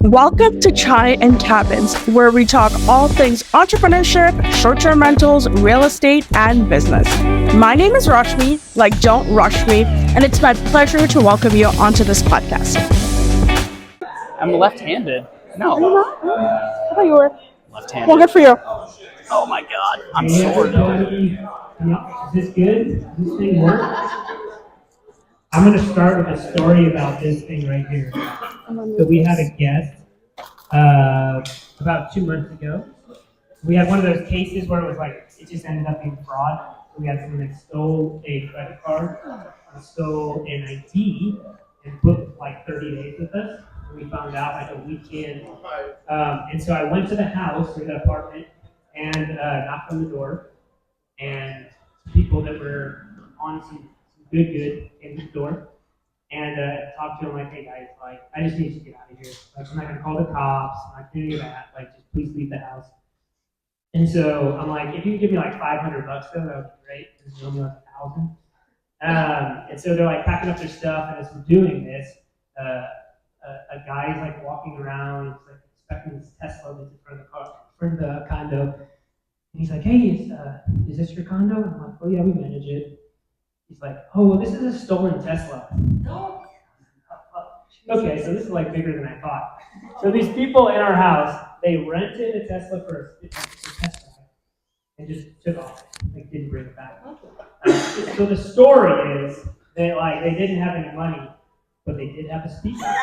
Welcome to Chai and Cabins, where we talk all things entrepreneurship, short-term rentals, real estate, and business. My name is Rashmi, like don't rush me, and it's my pleasure to welcome you onto this podcast. I'm left-handed. No. Are you not? I thought you were. Left-handed. Well, good for you. Oh my God. I'm sore though. Is this good? Does this thing work? I'm going to start with a story about this thing right here. So we had a guest about 2 months ago. We had one of those cases where it was like, it just ended up being fraud. We had someone that stole a credit card, stole an ID, and booked like 30 days with us. And we found out like a weekend. And so I went to the house, or the apartment, and knocked on the door. And people that were on some good came to the door and talked to him like, hey guys, like I just need you to get out of here. Like I'm not gonna call the cops, I'm not gonna do that. Like just please leave the house. And so I'm like, if you could give me like $500 though, that would be great. Because only like 1,000. And so they're like packing up their stuff, and as we're doing this, a guy's like walking around, he's like expecting his Tesla that's in front of the condo. And he's like, hey, is this your condo? And I'm like, oh yeah, we manage it. He's like, oh, well, this is a stolen Tesla. No. Okay, so this is like bigger than I thought. So these people in our house, they rented a Tesla for a test drive and just took off. Like didn't bring it back. So the story is that like they didn't have any money, but they did have a speaker.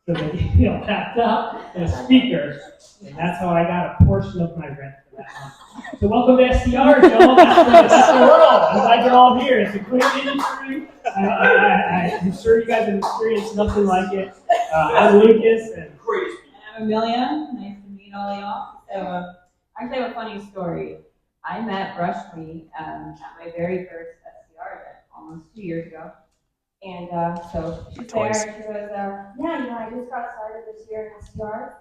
So they tapped up and a speaker, and that's how I got a portion of my rent for that month. So welcome to STR, Joel. That's the world. I'm glad you're all here. It's a great industry. I'm sure you guys have experienced nothing like it. I'm Lucas. And I'm Amelia. Nice to meet all y'all. So actually I have a funny story. I met Rashmi at my very first STR event almost 2 years ago. And so she's there, and she goes, yeah, I just got started this year in STR.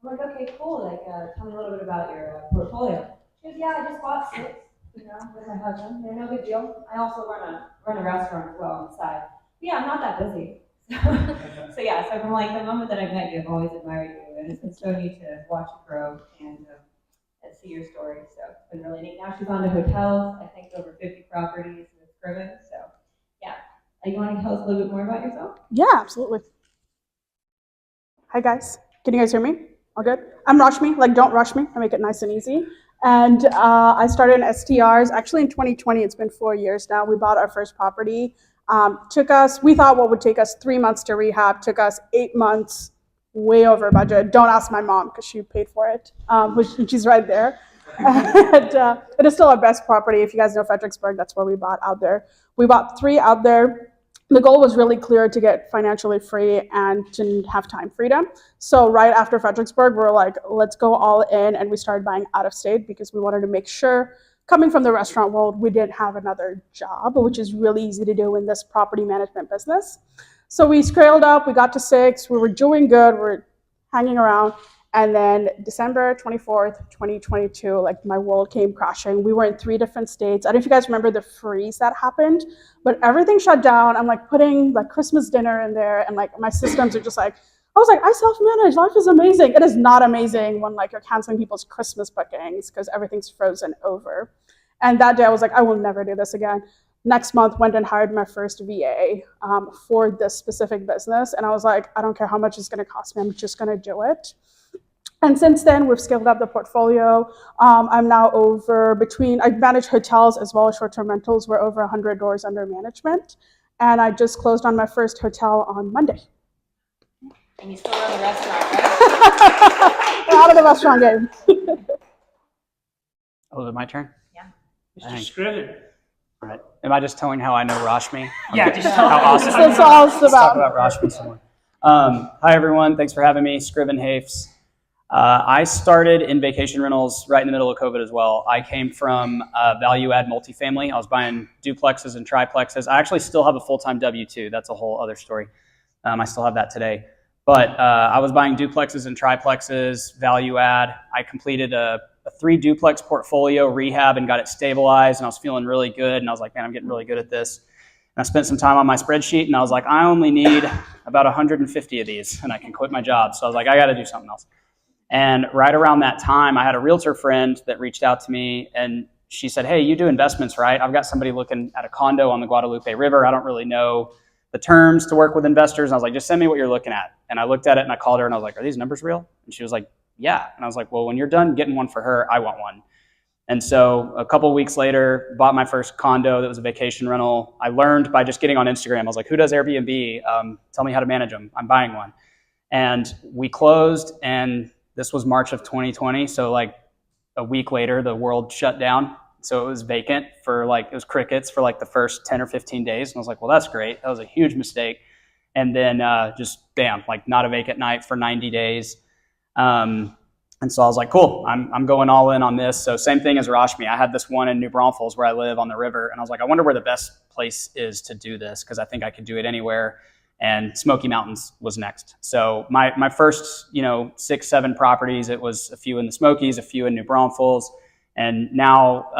I'm like, okay, cool. Like, tell me a little bit about your portfolio. She goes, yeah, I just bought 6, with my husband. They're no big deal. I also run a restaurant as well on the side. But yeah, I'm not that busy. So from like the moment that I met you, I've always admired you, and it's been so neat to watch you grow and see your story. So it's been really neat. Now she's on to hotels. I think over 50 properties with Scriven. So yeah. You want to tell us a little bit more about yourself? Yeah, absolutely. Hi, guys. Can you guys hear me? All good? I'm Rashmi, like don't rush me. I make it nice and easy. And I started in STRs. Actually, in 2020, it's been 4 years now. We bought our first property. We thought what would take us 3 months to rehab, took us 8 months, way over budget. Don't ask my mom because she paid for it, which she's right there. But it's still our best property. If you guys know Fredericksburg, that's where we bought out there. We bought 3 out there. The goal was really clear to get financially free and to have time freedom. So right after Fredericksburg, we're like, let's go all in. And we started buying out of state because we wanted to make sure, coming from the restaurant world, we didn't have another job, which is really easy to do in this property management business. So we scaled up, we got to 6, we were doing good, we're hanging around. And then December 24th, 2022, like my world came crashing. We were in 3 different states. I don't know if you guys remember the freeze that happened, but everything shut down. I'm like putting like Christmas dinner in there, and like my systems are just like, I was like, I self-manage, life is amazing. It is not amazing when like you're canceling people's Christmas bookings because everything's frozen over. And that day I was like, I will never do this again. Next month, went and hired my first VA for this specific business. And I was like, I don't care how much it's gonna cost me, I'm just gonna do it. And since then, we've scaled up the portfolio. I'm now I manage hotels as well as short-term rentals. We're over 100 doors under management. And I just closed on my first hotel on Monday. And you still run the restaurant, right? Out of the restaurant game. Oh, is it my turn? Yeah. Mr. Scriven. All right. Am I just telling how I know Rashmi? Yeah, just tell how awesome. That's all it's Let's talk about. about Rashmi some more. Hi, everyone. Thanks for having me. Scriven Hafes. I started in vacation rentals right in the middle of COVID as well. I came from value-add multifamily. I was buying duplexes and triplexes. I actually still have a full-time W-2. That's a whole other story. I still have that today. But I was buying duplexes and triplexes, value-add. I completed a 3-duplex portfolio rehab and got it stabilized, and I was feeling really good. And I was like, man, I'm getting really good at this. I spent some time on my spreadsheet, and I was like, I only need about 150 of these, and I can quit my job. So I was like, I got to do something else. And right around that time, I had a realtor friend that reached out to me, and she said, hey, you do investments, right? I've got somebody looking at a condo on the Guadalupe River. I don't really know the terms to work with investors. And I was like, just send me what you're looking at. And I looked at it, and I called her, and I was like, are these numbers real? And she was like, yeah. And I was like, well, when you're done getting one for her, I want one. And so a couple of weeks later, bought my first condo that was a vacation rental. I learned by just getting on Instagram. I was like, who does Airbnb? Tell me how to manage them. I'm buying one. And we closed, and this was March of 2020. So like a week later, the world shut down. So it was vacant for it was crickets for like the first 10 or 15 days. And I was like, well, that's great. That was a huge mistake. And then just bam, like not a vacant night for 90 days. And so I was like, cool, I'm going all in on this. So same thing as Rashmi. I had this one in New Braunfels where I live on the river. And I was like, I wonder where the best place is to do this, because I think I could do it anywhere. And Smoky Mountains was next. So my first, 6, 7 properties, it was a few in the Smokies, a few in New Braunfels. And now,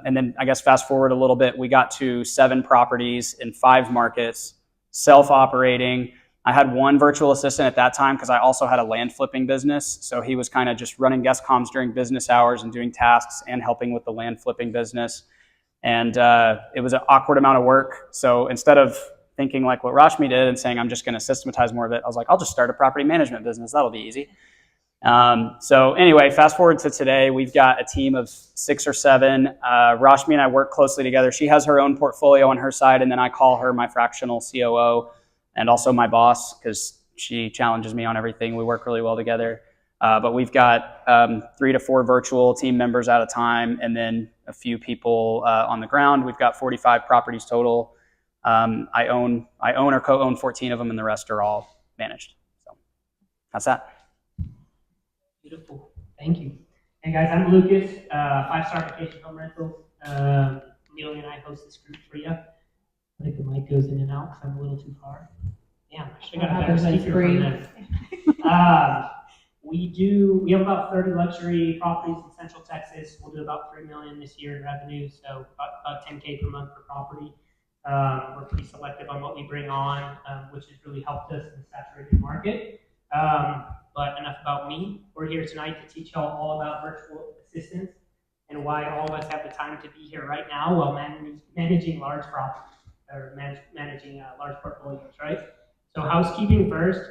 and then I guess fast forward a little bit, we got to 7 properties in 5 markets, self-operating. I had one virtual assistant at that time because I also had a land flipping business. So he was kind of just running guest comms during business hours and doing tasks and helping with the land flipping business. And it was an awkward amount of work. So instead of thinking like what Rashmi did and saying, I'm just going to systematize more of it, I was like, I'll just start a property management business. That'll be easy. So anyway, fast forward to today, we've got a team of 6 or 7. Rashmi and I work closely together. She has her own portfolio on her side, and then I call her my fractional COO. And also my boss, because she challenges me on everything. We work really well together. But we've got 3 to 4 virtual team members at a time, and then a few people on the ground. We've got 45 properties total. I own or co-own 14 of them, and the rest are all managed. So that's that. Beautiful. Thank you. Hey guys, I'm Lucas, 5-star vacation home rentals. Amelia and I host this group for you. I think the mic goes in and out because I'm a little too far. Damn, I should have got a better speaker from them. We have about 30 luxury properties in Central Texas. We'll do about $3 million this year in revenue, so about $10K per month per property. We're pretty selective on what we bring on, which has really helped us in the saturated market. But enough about me. We're here tonight to teach y'all all about virtual assistants and why all of us have the time to be here right now while managing large properties. Or managing large portfolios, right? So housekeeping first.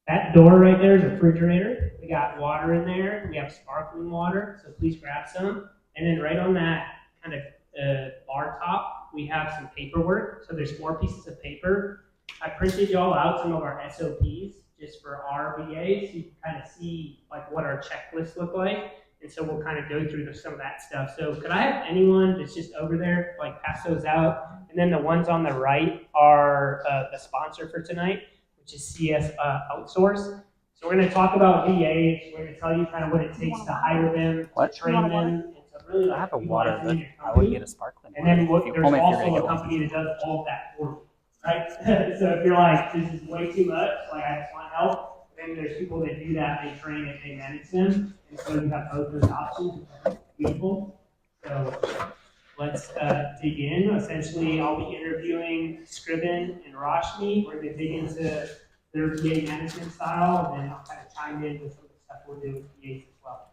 That door right there is a refrigerator. We got water in there. We have sparkling water, so please grab some. And then right on that kind of bar top, we have some paperwork. So there's 4 pieces of paper. I printed y'all out some of our SOPs just for our VAs, so you can kind of see like what our checklists look like. And so we'll kind of go through some of that stuff. So could I have anyone that's just over there, like pass those out? And then the ones on the right are the sponsor for tonight, which is CS Outsource. So we're going to talk about VAs. We're going to tell you kind of what it takes to hire them, to train them. And to really, I have a water, but I would would get a sparkling one. And then there's also a a company that does all of that for you, right? So if you're like, this is way too much, like I just want help, then there's people that do that, they train it, they manage them. And so you have both those options, which are beautiful. So let's dig in. Essentially, I'll be interviewing Scriven and Rashmi. We're going to dig into their VA management style, and then I'll kind of chime in with some of the stuff we'll do with VAs as well.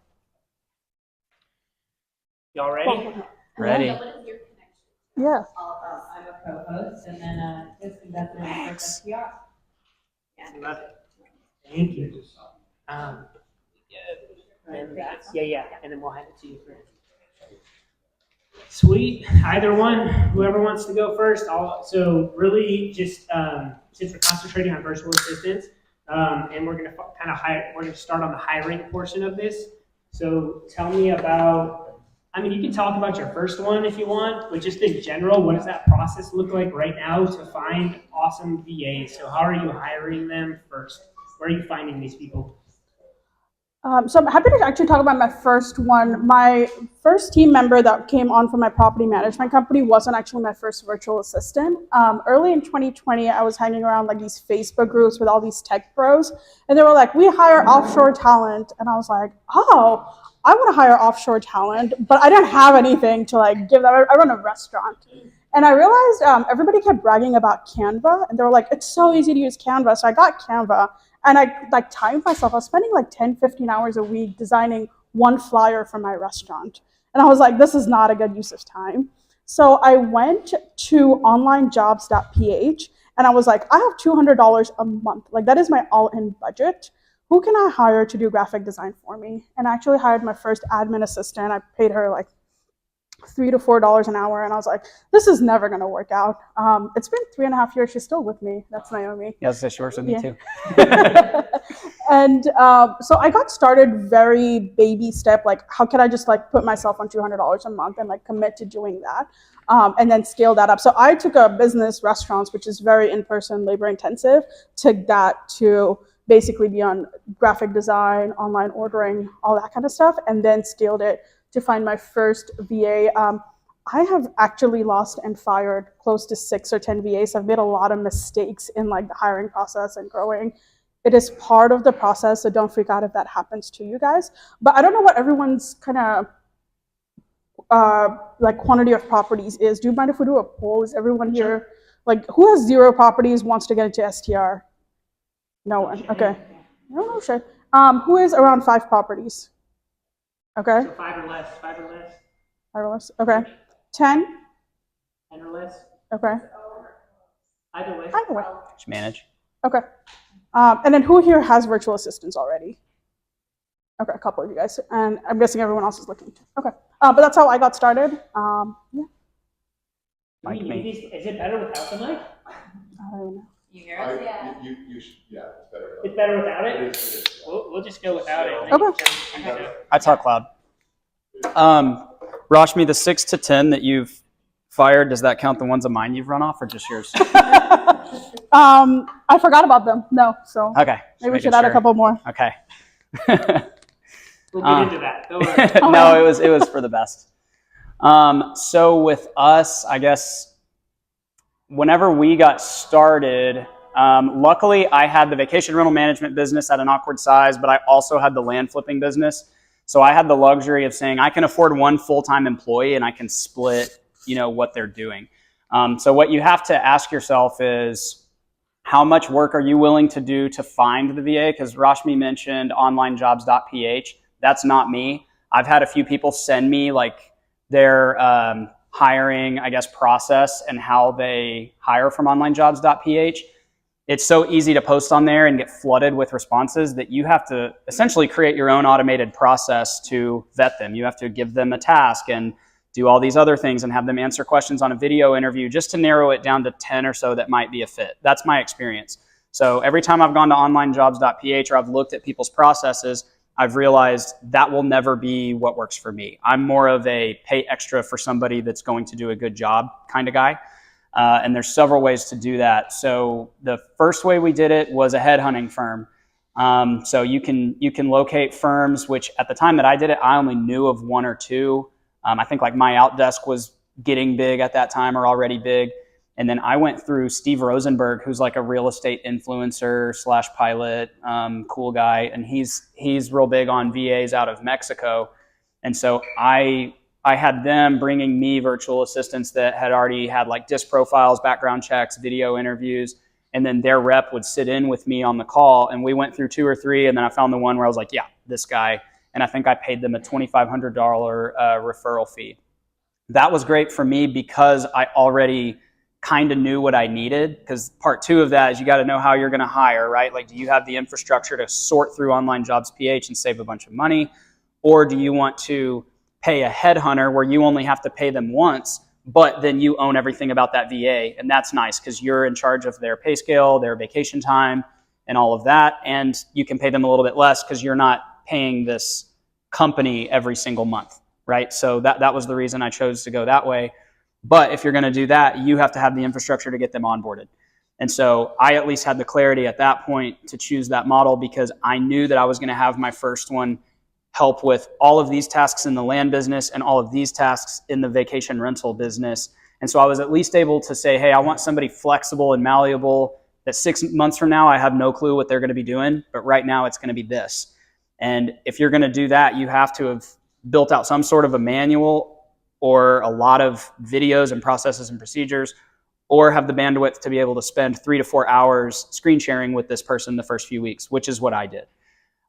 Y'all ready? Ready. What is your connection? Yeah. I'm a co-host, and then just invested in my first STR. Love it. Thank you. Yeah. And then we'll hand it to you for Sweet. Either one, whoever wants to go first. So really just since we're concentrating on virtual assistants, and we're gonna we're gonna start on the hiring portion of this. So tell me about, you can talk about your first one if you want, but just in general, what does that process look like right now to find awesome VAs? So how are you hiring them first? Where are you finding these people? So I'm happy to actually talk about my first one. My first team member that came on from my property management company wasn't actually my first virtual assistant. Early in 2020, I was hanging around like these Facebook groups with all these tech bros, and they were like, we hire offshore talent. And I was like, oh, I want to hire offshore talent, but I didn't have anything to like give them. I run a restaurant. And I realized everybody kept bragging about Canva, and they were like, it's so easy to use Canva. So I got Canva, and I like timed myself. I was spending like 10, 15 hours a week designing one flyer for my restaurant. And I was like, this is not a good use of time. So I went to onlinejobs.ph, and I was like, I have $200 a month. Like, that is my all-in budget. Who can I hire to do graphic design for me? And I actually hired my first admin assistant. I paid her like $3 to $4 an hour, and I was like, this is never going to work out. It's been 3.5 years. She's still with me. That's Naomi. Yeah, she works with me too. And so I got started very baby step, like how can I just like put myself on $200 a month and like commit to doing that, and then scale that up. So I took a business, restaurants, which is very in-person, labor intensive, took that to basically be on graphic design, online ordering, all that kind of stuff, and then scaled it to find my first VA. I have actually lost and fired close to 6 or 10 VAs. I've made a lot of mistakes in like the hiring process and growing. It is part of the process, so don't freak out if that happens to you guys. But I don't know what everyone's kind of like quantity of properties is. Do you mind if we do a poll? Is everyone here, like, who has 0 properties, wants to get into STR? No one. Okay. No, sure. Who is around 5 properties? Okay. So 5 or less. 5 or less. Okay. 10? 10 or less. Okay. Either way. Either way. Just manage. Okay. And then who here has virtual assistants already? Okay, a couple of you guys. And I'm guessing everyone else is looking too. Okay. But that's how I got started. Yeah. Like me. Is it better without the mic? I don't know. You hear us? Yeah. You should, yeah, it's better. It's better without it? It is, yeah. We'll just go without it. Okay. I talk loud. Rashmi, the 6 to 10 that you've fired, does that count the ones of mine you've run off, or just yours? I forgot about them. No, so Okay. maybe we should add a couple more. Okay. We'll get into that. Don't worry. No, it was for the best. So with us, I guess, whenever we got started, luckily I had the vacation rental management business at an awkward size, but I also had the land flipping business. So I had the luxury of saying I can afford one full-time employee and I can split, what they're doing. So what you have to ask yourself is, how much work are you willing to do to find the VA? Because Rashmi mentioned onlinejobs.ph. That's not me. I've had a few people send me like their hiring, I guess, process and how they hire from onlinejobs.ph. It's so easy to post on there and get flooded with responses that you have to essentially create your own automated process to vet them. You have to give them a task and do all these other things and have them answer questions on a video interview just to narrow it down to 10 or so that might be a fit. That's my experience. So every time I've gone to onlinejobs.ph or I've looked at people's processes, I've realized that will never be what works for me. I'm more of a pay extra for somebody that's going to do a good job kind of guy. And there's several ways to do that. So the first way we did it was a headhunting firm. So you can locate firms, which at the time that I did it, I only knew of 1 or 2. I think like My Outdesk was getting big at that time or already big. And then I went through Steve Rosenberg, who's like a real estate influencer / pilot, cool guy. And he's real big on VAs out of Mexico. And so I had them bringing me virtual assistants that had already had like disc profiles, background checks, video interviews. And then their rep would sit in with me on the call. And we went through 2 or 3. And then I found the one where I was like, yeah, this guy. And I think I paid them a $2,500 referral fee. That was great for me because I already kind of knew what I needed, because part 2 of that is you got to know how you're going to hire, right? Like, do you have the infrastructure to sort through onlinejobs.ph and save a bunch of money? Or do you want to pay a headhunter where you only have to pay them once, but then you own everything about that VA? And that's nice because you're in charge of their pay scale, their vacation time, and all of that. And you can pay them a little bit less because you're not paying this company every single month, right? So that was the reason I chose to go that way. But if you're going to do that, you have to have the infrastructure to get them onboarded. And so I at least had the clarity at that point to choose that model because I knew that I was going to have my first one help with all of these tasks in the land business and all of these tasks in the vacation rental business. And so I was at least able to say, hey, I want somebody flexible and malleable that 6 months from now, I have no clue what they're going to be doing, but right now it's going to be this. And if you're going to do that, you have to have built out some sort of a manual or a lot of videos and processes and procedures, or have the bandwidth to be able to spend 3 to 4 hours screen sharing with this person the first few weeks, which is what I did.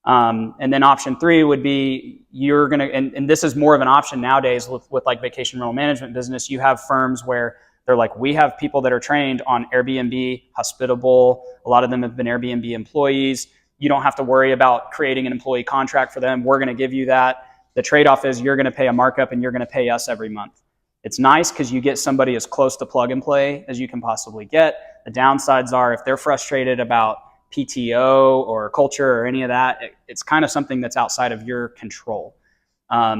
And then option 3 would be you're going to, and this is more of an option nowadays with like vacation rental management business. You have firms where they're like, we have people that are trained on Airbnb, hospitable. A lot of them have been Airbnb employees. You don't have to worry about creating an employee contract for them. We're going to give you that. The trade-off is you're going to pay a markup and you're going to pay us every month. It's nice because you get somebody as close to plug and play as you can possibly get. The downsides are if they're frustrated about PTO or culture or any of that, it's kind of something that's outside of your control.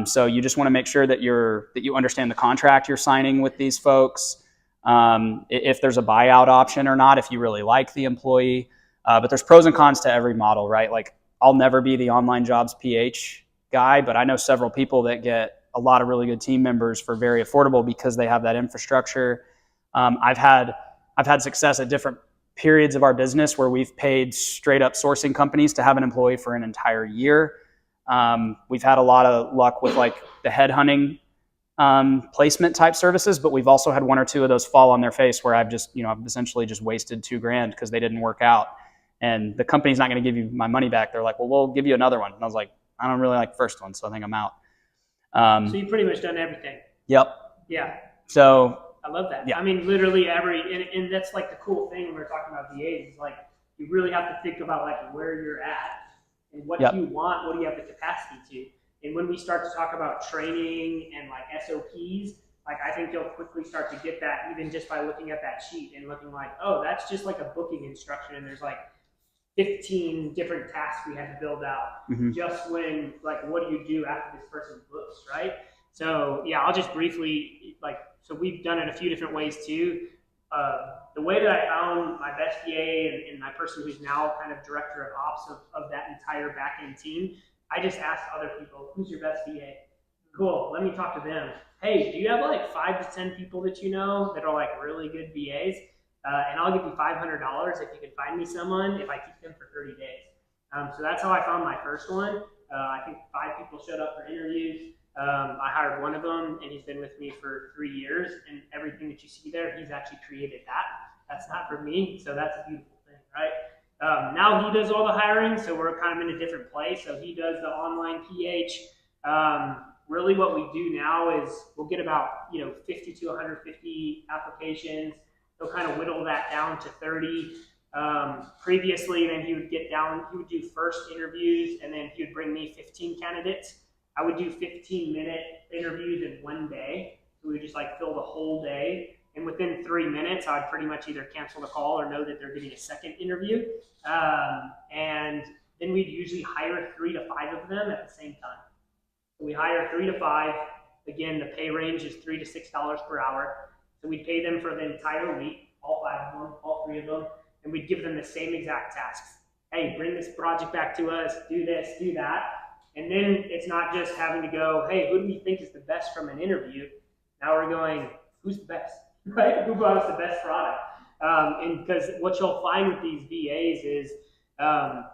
So you just want to make sure that you understand the contract you're signing with these folks, if there's a buyout option or not, if you really like the employee. But there's pros and cons to every model, right? Like I'll never be the online jobs PH guy, but I know several people that get a lot of really good team members for very affordable because they have that infrastructure. I've had success at different periods of our business where we've paid straight up sourcing companies to have an employee for an entire year. We've had a lot of luck with like the headhunting placement type services, but we've also had 1 or 2 of those fall on their face where I've essentially just wasted $2,000 because they didn't work out. And the company's not going to give you my money back. They're like, well, we'll give you another one. And I was like, I don't really like the first one, so I think I'm out. So you've pretty much done everything. Yep. Yeah. So I love that. Yeah. I mean, literally and that's like the cool thing when we're talking about VAs is like, you really have to think about like where you're at and what Yep. do you want, what do you have the capacity to. And when we start to talk about training and like SOPs, like I think you'll quickly start to get that even just by looking at that sheet and looking like, oh, that's just like a booking instruction. And there's like 15 different tasks we had to build out just when, like, what do you do after this person books, right? So yeah, I'll just briefly, so we've done it a few different ways too. The way that I found my best VA and my person who's now kind of director of ops of that entire back-end team, I just asked other people, who's your best VA? Cool, let me talk to them. Hey, do you have like 5 to 10 people that you know that are like really good VAs? And I'll give you $500 if you can find me someone if I keep them for 30 days. So that's how I found my first one. I think 5 people showed up for interviews. I hired one of them, and he's been with me for 3 years. And everything that you see there, he's actually created that. That's not for me, so that's a beautiful thing, right? Now he does all the hiring, so we're kind of in a different place. So he does the online PH. Really, what we do now is we'll get about 50 to 150 applications. He'll kind of whittle that down to 30. Previously, then he would do first interviews, and then he would bring me 15 candidates. I would do 15-minute interviews in one day. So we would just like fill the whole day. And within 3 minutes, I'd pretty much either cancel the call or know that they're getting a second interview. And then we'd usually hire 3 to 5 of them at the same time. So we hire 3 to 5. Again, the pay range is $3 to $6 per hour. So we'd pay them for the entire week, all 5 of them, all 3 of them, and we'd give them the same exact tasks. Hey, bring this project back to us, do this, do that. And then it's not just having to go, hey, who do we think is the best from an interview? Now we're going, who's the best, right? Who brought us the best product? And because what you'll find with these VAs is a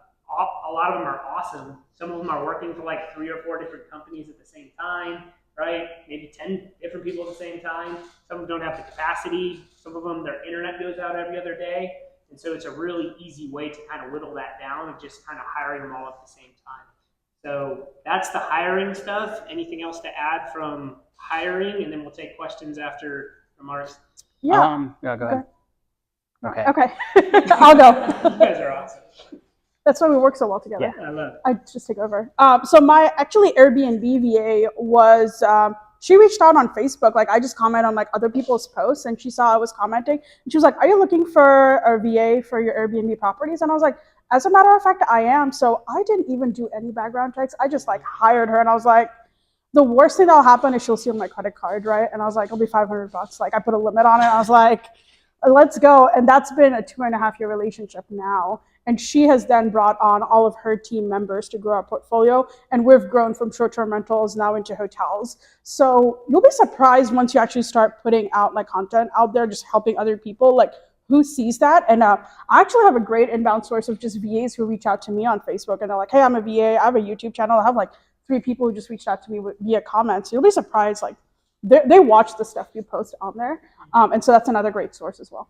lot of them are awesome. Some of them are working for like 3 or 4 different companies at the same time, right? Maybe 10 different people at the same time. Some of them don't have the capacity. Some of them, their internet goes out every other day. And so it's a really easy way to kind of whittle that down and just kind of hiring them all at the same time. So that's the hiring stuff. Anything else to add from hiring? And then we'll take questions after remarks. Yeah. Yeah, go ahead. Okay. Okay. I'll go. You guys are awesome. That's why we work so well together. Yeah, I love it. I just take over. So my actually Airbnb VA was, she reached out on Facebook. Like I just comment on like other people's posts and she saw I was commenting and she was like, are you looking for a VA for your Airbnb properties? And I was like, as a matter of fact, I am. So I didn't even do any background checks. I just like hired her and I was like, the worst thing that'll happen is she'll see on my credit card, right? And I was like, it'll be $500. Like I put a limit on it. I was like, let's go. And that's been a 2.5-year relationship now. And she has then brought on all of her team members to grow our portfolio. And we've grown from short-term rentals now into hotels. So you'll be surprised once you actually start putting out like content out there, just helping other people, like who sees that. And I actually have a great inbound source of just VAs who reach out to me on Facebook. And they're like, hey, I'm a VA. I have a YouTube channel. I have like 3 people who just reached out to me via comments. You'll be surprised like they watch the stuff you post on there. And so that's another great source as well.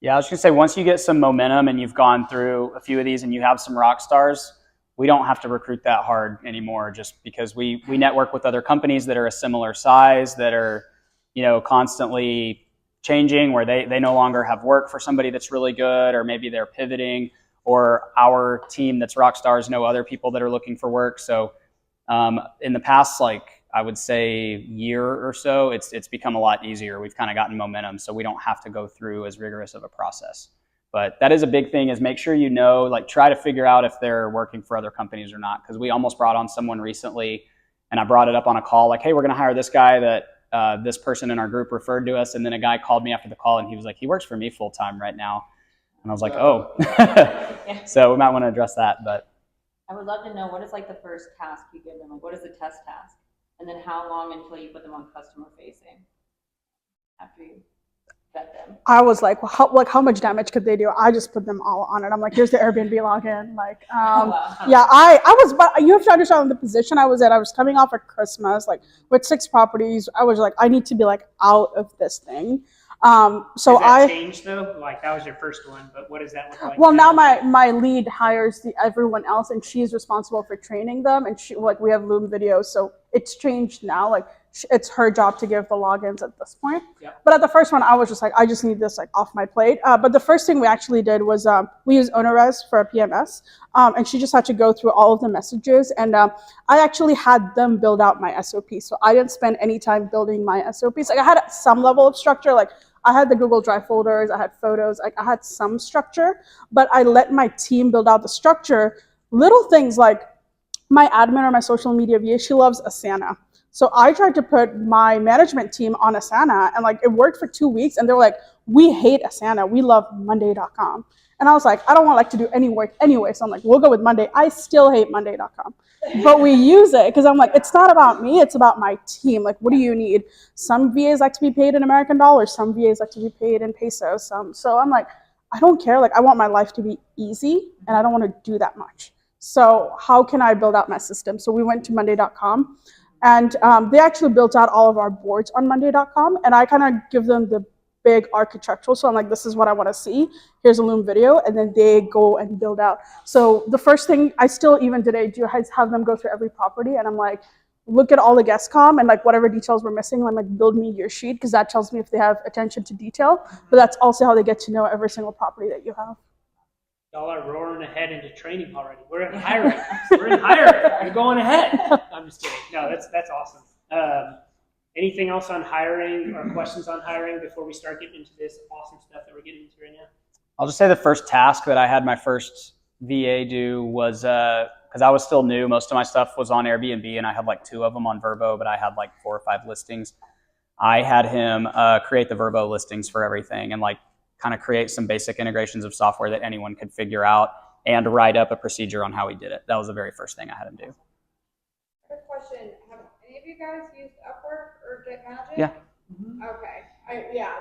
Yeah, I was going to say, once you get some momentum and you've gone through a few of these and you have some rock stars, we don't have to recruit that hard anymore, just because we network with other companies that are a similar size, that are, constantly changing, where they no longer have work for somebody that's really good, or maybe they're pivoting, or our team that's rock stars know other people that are looking for work. So in the past, I would say year or so, it's become a lot easier. We've kind of gotten momentum, so we don't have to go through as rigorous of a process. But that is a big thing, is make sure try to figure out if they're working for other companies or not. Because we almost brought on someone recently, and I brought it up on a call, like, hey, we're going to hire this guy that this person in our group referred to us. And then a guy called me after the call, and he was like, he works for me full time right now. And I was like, oh. So we might want to address that. But I would love to know, what is the first task you give them? What is the test task? And then how long until you put them on customer facing after you vet them? I was like, well, how much damage could they do? I just put them all on it. I'm like, here's the Airbnb login. Yeah, I was, but you have to understand the position I was in. I was coming off of Christmas, with 6 properties. I was like, I need to be out of this thing. So Has that changed though? That was your first one, but what does that look like? Well, now my lead hires everyone else, and she's responsible for training them. And we have Loom videos, so it's changed now. It's her job to give the logins at this point. Yep. But at the first one, I was just I just need this off my plate. But the first thing we actually did was we use OwnerRes for a PMS, and she just had to go through all of the messages. And I actually had them build out my SOP, so I didn't spend any time building my SOPs. I had some level of structure, I had the Google Drive folders, I had photos, I had some structure, but I let my team build out the structure. Little things like my admin or my social media VA, she loves Asana. So I tried to put my management team on Asana, and it worked for 2 weeks, and they're like, we hate Asana, we love Monday.com. And I was like, I don't want to do any work anyway, so I'm like, we'll go with Monday. I still hate Monday.com. But we use it because I'm like, it's not about me, it's about my team. What do you need? Some VAs like to be paid in American dollars, some VAs like to be paid in pesos. So I'm like, I don't care. I want my life to be easy, and I don't want to do that much. So how can I build out my system? So we went to Monday.com, and they actually built out all of our boards on Monday.com, and I kind of give them the big architectural. So I'm like, this is what I want to see. Here's a Loom video, and then they go and build out. So the first thing I still even today do is have them go through every property, and I'm like, look at all the guest comm and whatever details we're missing. I'm like, build me your sheet, because that tells me if they have attention to detail. But that's also how they get to know every single property that you have. Y'all are roaring ahead into training already. We're in hiring. We're going ahead. I'm just kidding. No, that's awesome. Anything else on hiring or questions on hiring before we start getting into this awesome stuff that we're getting into right now? I'll just say the first task that I had my first VA do was, because I was still new, most of my stuff was on Airbnb, and I had 2 of them on Vrbo, but I had 4 or 5 listings. I had him create the Vrbo listings for everything, and kind of create some basic integrations of software that anyone could figure out, and write up a procedure on how he did it. That was the very first thing I had him do. Quick question: have any of you guys used Upwork or Get Magic? Yeah. Mm-hmm. Okay.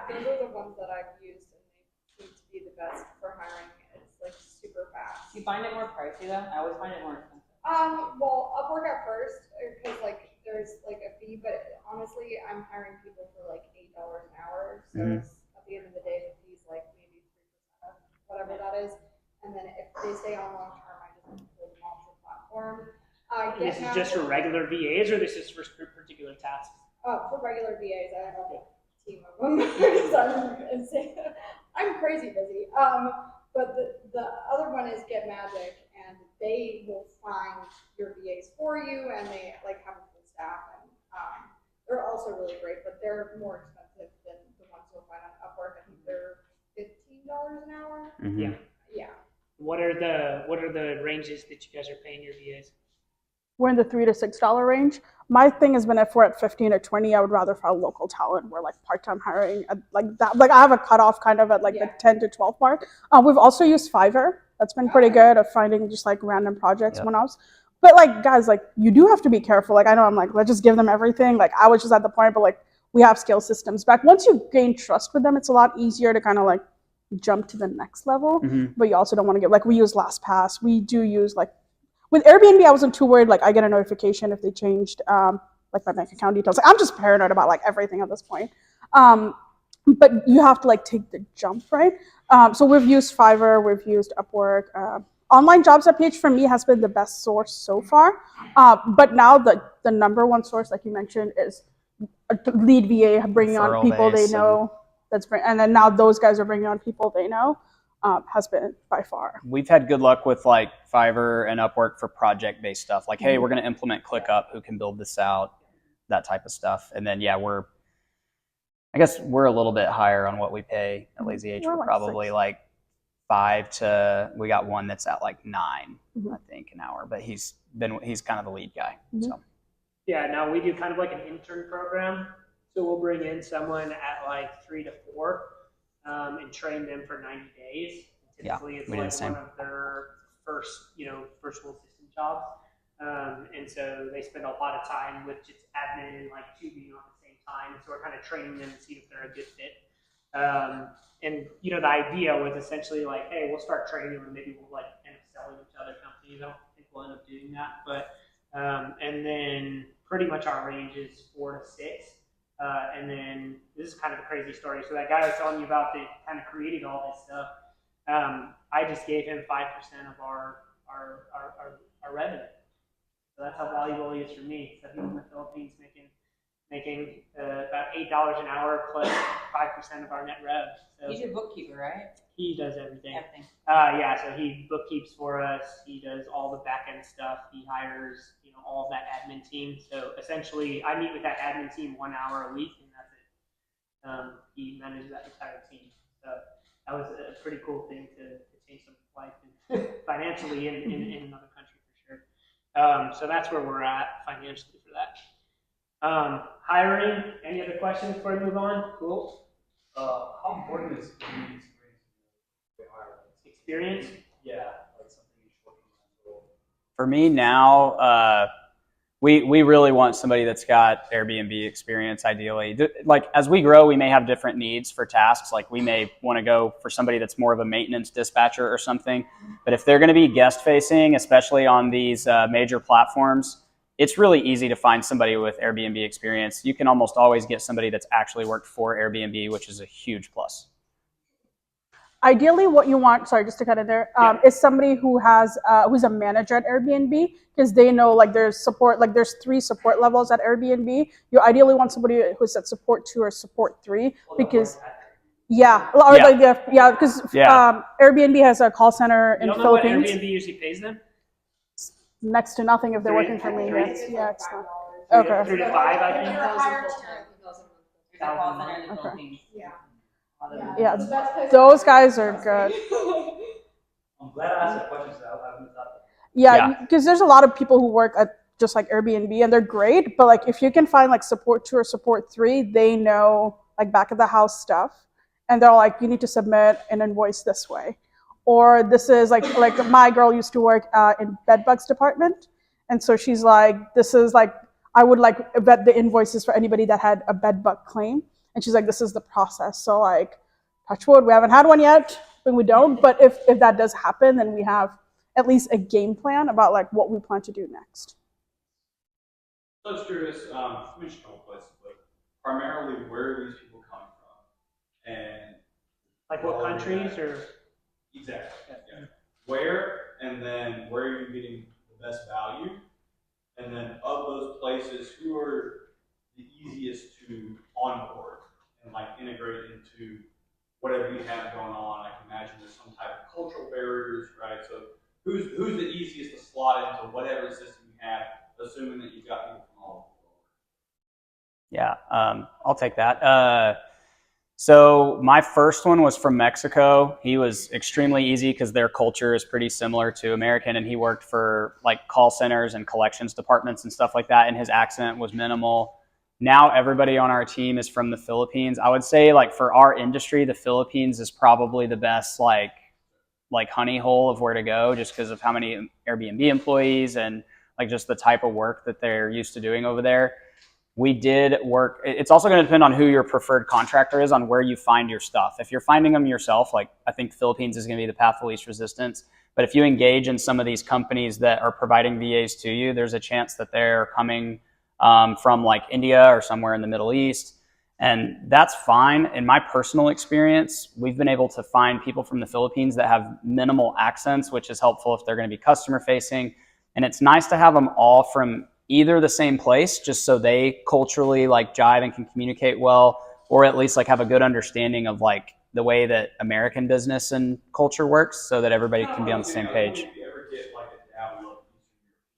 Those are the ones that I've used, and they seem to be the best for hiring. It's super fast. Do you find it more pricey though? I always find it more expensive. Well, Upwork at first, because there's a fee, but honestly, I'm hiring people for $8 an hour. So it's, at the end of the day, the fee's maybe 3% of whatever that is. And then if they stay on long term, I just pull them off the platform. This is just for regular VAs, or this is for particular tasks? For regular VAs, I have a team of them. I'm crazy busy. But the other one is Get Magic, and they will find your VAs for you, and they have a full staff, and they're also really great, but they're more expensive than the ones you'll find on Upwork. I think they're $15 an hour. Mm-hmm. Yeah. What are the ranges that you guys are paying your VAs? We're in the $3 to $6 range. My thing has been, if we're at 15 or 20, I would rather find local talent. We're part-time hiring at that. I have a cutoff kind of at the 10 to 12 mark. We've also used Fiverr. That's been pretty good at finding just random projects one else. But guys, you do have to be careful. I know I'm let's just give them everything. I was just at the point, but we have scale systems back. Once you gain trust with them, it's a lot easier to kind of jump to the next level. Mm-hmm. But you also don't want to get we use LastPass. We do use with Airbnb, I wasn't too worried. I get a notification if they changed like my bank account details. Like, I'm just paranoid about like everything at this point. But you have to like take the jump, right? So we've used Fiverr, we've used Upwork. Online jobs at PH for me has been the best source so far. But now the number one source, like you mentioned, is lead VA bringing on people they know. And then now those guys are bringing on people they know. Has been by far. We've had good luck with like Fiverr and Upwork for project-based stuff. Like, hey, we're going to implement ClickUp. Who can build this out? That type of stuff. And then I guess we're a little bit higher on what we pay at Lazy H. We're like probably 6. Like 5 to. We got one that's at like 9, I think, an hour. But he's kind of the lead guy. So. Yeah. Now we do kind of like an intern program. So we'll bring in someone at like 3 to 4. And train them for 90 days. Typically, it's like one of their first virtual assistant jobs. And so they spend a lot of time with just admin and like tubing on the same time. So we're kind of training them to see if they're a good fit. And the idea was essentially like, hey, we'll start training them and maybe we'll like end up selling them to other companies. I don't think we'll end up doing that, but and then pretty much our range is 4 to 6. And then this is kind of a crazy story. So that guy I was telling you about that kind of created all this stuff, I just gave him 5% of our revenue. So that's how valuable he is for me. So he's in the Philippines making about $8 an hour plus 5% of our net rev. So he's your bookkeeper, right? He does everything. Everything. Yeah, so he bookkeeps for us. He does all the back end stuff. He hires, all of that admin team. So essentially, I meet with that admin team 1 hour a week, and that's it. He manages that entire team. So that was a pretty cool thing to change someone's life financially in another country for sure. So that's where we're at financially for that. Hiring. Any other questions before we move on? Cool. How important is community experience? Yeah, like something you should work on. For me now, we really want somebody that's got Airbnb experience, ideally. Like, as we grow, we may have different needs for tasks. Like, we may want to go for somebody that's more of a maintenance dispatcher or something. But if they're going to be guest-facing, especially on these major platforms, it's really easy to find somebody with Airbnb experience. You can almost always get somebody that's actually worked for Airbnb, which is a huge plus. Ideally, what you want, sorry, just to cut in there, is somebody who's a manager at Airbnb, because they know like there's support, like there's 3 support levels at Airbnb. You ideally want somebody who's at support 2 or support 3, because because Airbnb has a call center in the Philippines. What Airbnb usually pays them? Next to nothing if they're working for me. It's not. Okay. 3 to 5, I think. There's a call center in the Philippines. Yeah, those guys are good. I'm glad I asked that question because I haven't thought that. Yeah, because there's a lot of people who work at just like Airbnb and they're great, but like if you can find like support 2 or support 3, they know like back of the house stuff, and they're like, you need to submit an invoice this way, or this is like my girl used to work in bedbugs department, and so she's like, this is like, I would like vet the invoices for anybody that had a bedbug claim. And she's like, this is the process. So like, touch wood, we haven't had one yet, but we don't. But if that does happen, then we have at least a game plan about like what we plan to do next. So I was curious, you mentioned a couple places, but primarily where are these people coming from? And like what countries or? Exactly. Yeah. Where, and then where are you getting the best value? And then of those places, who are the easiest to onboard and like integrate into whatever you have going on? I can imagine there's some type of cultural barriers, right? So who's the easiest to slot into whatever system you have, assuming that you've got people from all over the world? Yeah, I'll take that. So my first one was from Mexico. He was extremely easy because their culture is pretty similar to American, and he worked for like call centers and collections departments and stuff like that, and his accent was minimal. Now everybody on our team is from the Philippines. I would say like for our industry, the Philippines is probably the best like honey hole of where to go, just because of how many Airbnb employees and like just the type of work that they're used to doing over there. We did work. It's also going to depend on who your preferred contractor is, on where you find your stuff. If you're finding them yourself, like I think Philippines is going to be the path of least resistance. But if you engage in some of these companies that are providing VAs to you, there's a chance that they're coming from like India or somewhere in the Middle East. And that's fine. In my personal experience, we've been able to find people from the Philippines that have minimal accents, which is helpful if they're going to be customer facing. And it's nice to have them all from either the same place, just so they culturally like jive and can communicate well, or at least like have a good understanding of like the way that American business and culture works, so that everybody can be on the same page. If you ever get like a dab of Eastern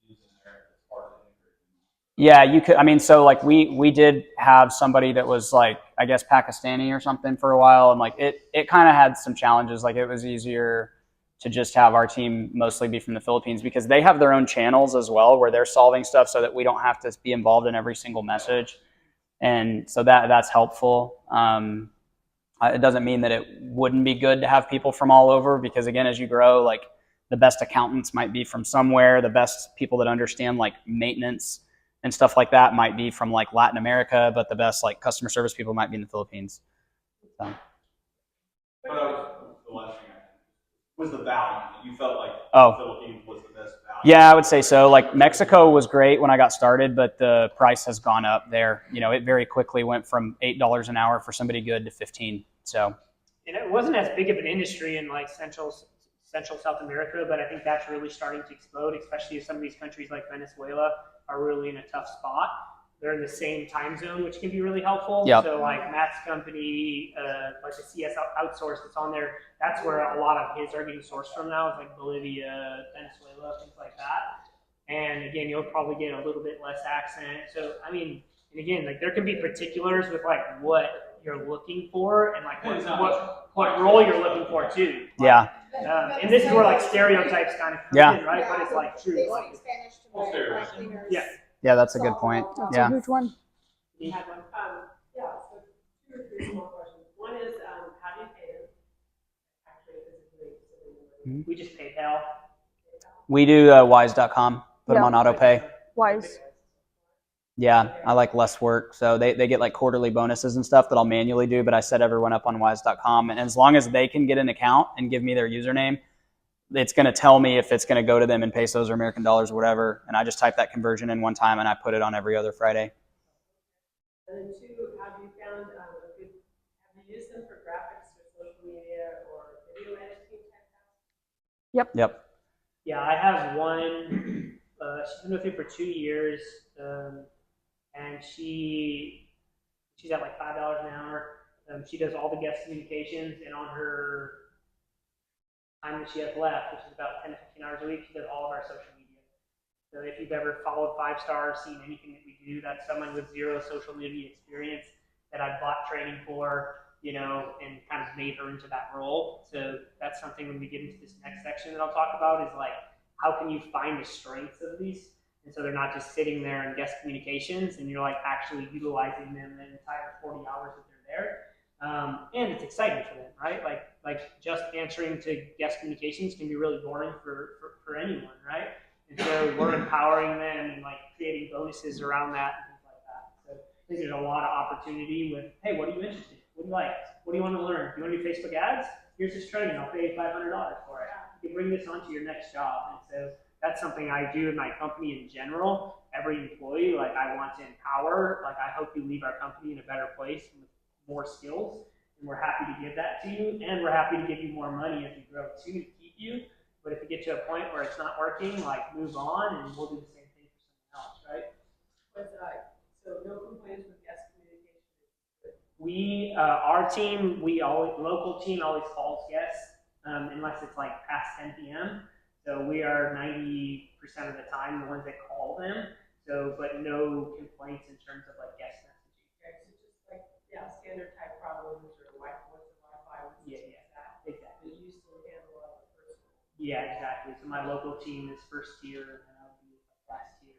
Europeans in there, it's hard to integrate. Yeah, you could. I mean, so like we did have somebody that was like, I guess Pakistani or something for a while, and like it kind of had some challenges. Like it was easier to just have our team mostly be from the Philippines, because they have their own channels as well where they're solving stuff, so that we don't have to be involved in every single message, and so that's helpful. It doesn't mean that it wouldn't be good to have people from all over, because again, as you grow, like the best accountants might be from somewhere, the best people that understand like maintenance and stuff like that might be from like Latin America, but the best like customer service people might be in the Philippines. So. But the last thing was the value. You felt like Oh. the Philippines was the best value. Yeah, I would say so. Like Mexico was great when I got started, but the price has gone up there. You know, it very quickly went from $8 an hour for somebody good to 15. So. And it wasn't as big of an industry in like Central South America, but I think that's really starting to explode, especially if some of these countries like Venezuela are really in a tough spot. They're in the same time zone, which can be really helpful. Yep. So like Matt's company, like the CS outsource that's on there, that's where a lot of his are getting sourced from now. It's like Bolivia, Venezuela, things like that. And again, you'll probably get a little bit less accent. So, I mean, and again, like there can be particulars with like what you're looking for and like what role you're looking for too. Yeah. And this is where like stereotypes kind of come in, right? But it's like true. They Like, speak Spanish to my dry cleaners. yeah. Yeah, that's a good point. That's Yeah. a huge one. You had one. Yeah, so 2 or 3 small questions. One is, how do you pay them? Actually, physically. We just PayPal. We do wise.com, put them on auto pay. Wise. Yeah, I like less work. So they get like quarterly bonuses and stuff that I'll manually do, but I set everyone up on wise.com. And as long as they can get an account and give me their username, it's going to tell me if it's going to go to them in pesos or American dollars or whatever. And I just type that conversion in one time and I put it on every other Friday. And then 2, have you found have you used them for graphics or social media or video editing type tasks? Yep. Yeah, I have one. She's been with me for 2 years, and she's at like $5 an hour. She does all the guest communications, and on her time that she has left, which is about 10 to 15 hours a week, she does all of our social media. So if you've ever followed 5 Stars, seen anything that we do, that's someone with 0 social media experience that I've bought training for, you know, and kind of made her into that role. So that's something when we get into this next section that I'll talk about is like, how can you find the strengths of these? And so they're not just sitting there in guest communications and you're like actually utilizing them the entire 40 hours that they're there. And it's exciting for them, right? Like just answering to guest communications can be really boring for anyone, right? And so we're empowering them and like creating bonuses around that and things like that. So I think there's a lot of opportunity with, hey, what are you interested in? What do you like? What do you want to learn? Do you want to do Facebook ads? Here's this training. I'll pay you $500 for it. You can bring this onto your next job. And so that's something I do in my company in general. Every employee, like I want to empower. Like I hope you leave our company in a better place with more skills. And we're happy to give that to you. And we're happy to give you more money as we grow too to keep you. But if you get to a point where it's not working, like move on and we'll do the same thing for someone else, right? But, so no complaints with guest communication. We, our team, local team always calls guests unless it's like past 10 p.m. So we are 90% of the time the ones that call them. So, but no complaints in terms of like guest messaging. Okay, so just like, standard type problems or Wi-Fi. Yeah, exactly. You still handle all the personal. Yeah, exactly. So my local team is first tier and I'll be last tier.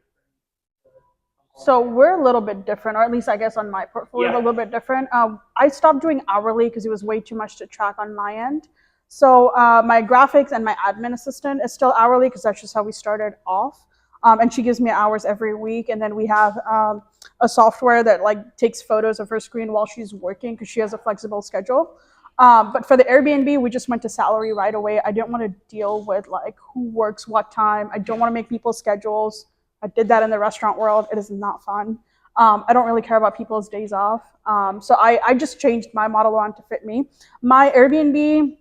So we're a little bit different, or at least I guess on my portfolio, Yeah. we're a little bit different. I stopped doing hourly because it was way too much to track on my end. So my graphics and my admin assistant is still hourly because that's just how we started off. And she gives me hours every week. And then we have a software that like takes photos of her screen while she's working because she has a flexible schedule. But for the Airbnb, we just went to salary right away. I didn't want to deal with like who works what time. I don't want to make people's schedules. I did that in the restaurant world. It is not fun. I don't really care about people's days off. So I just changed my model around to fit me. My Airbnb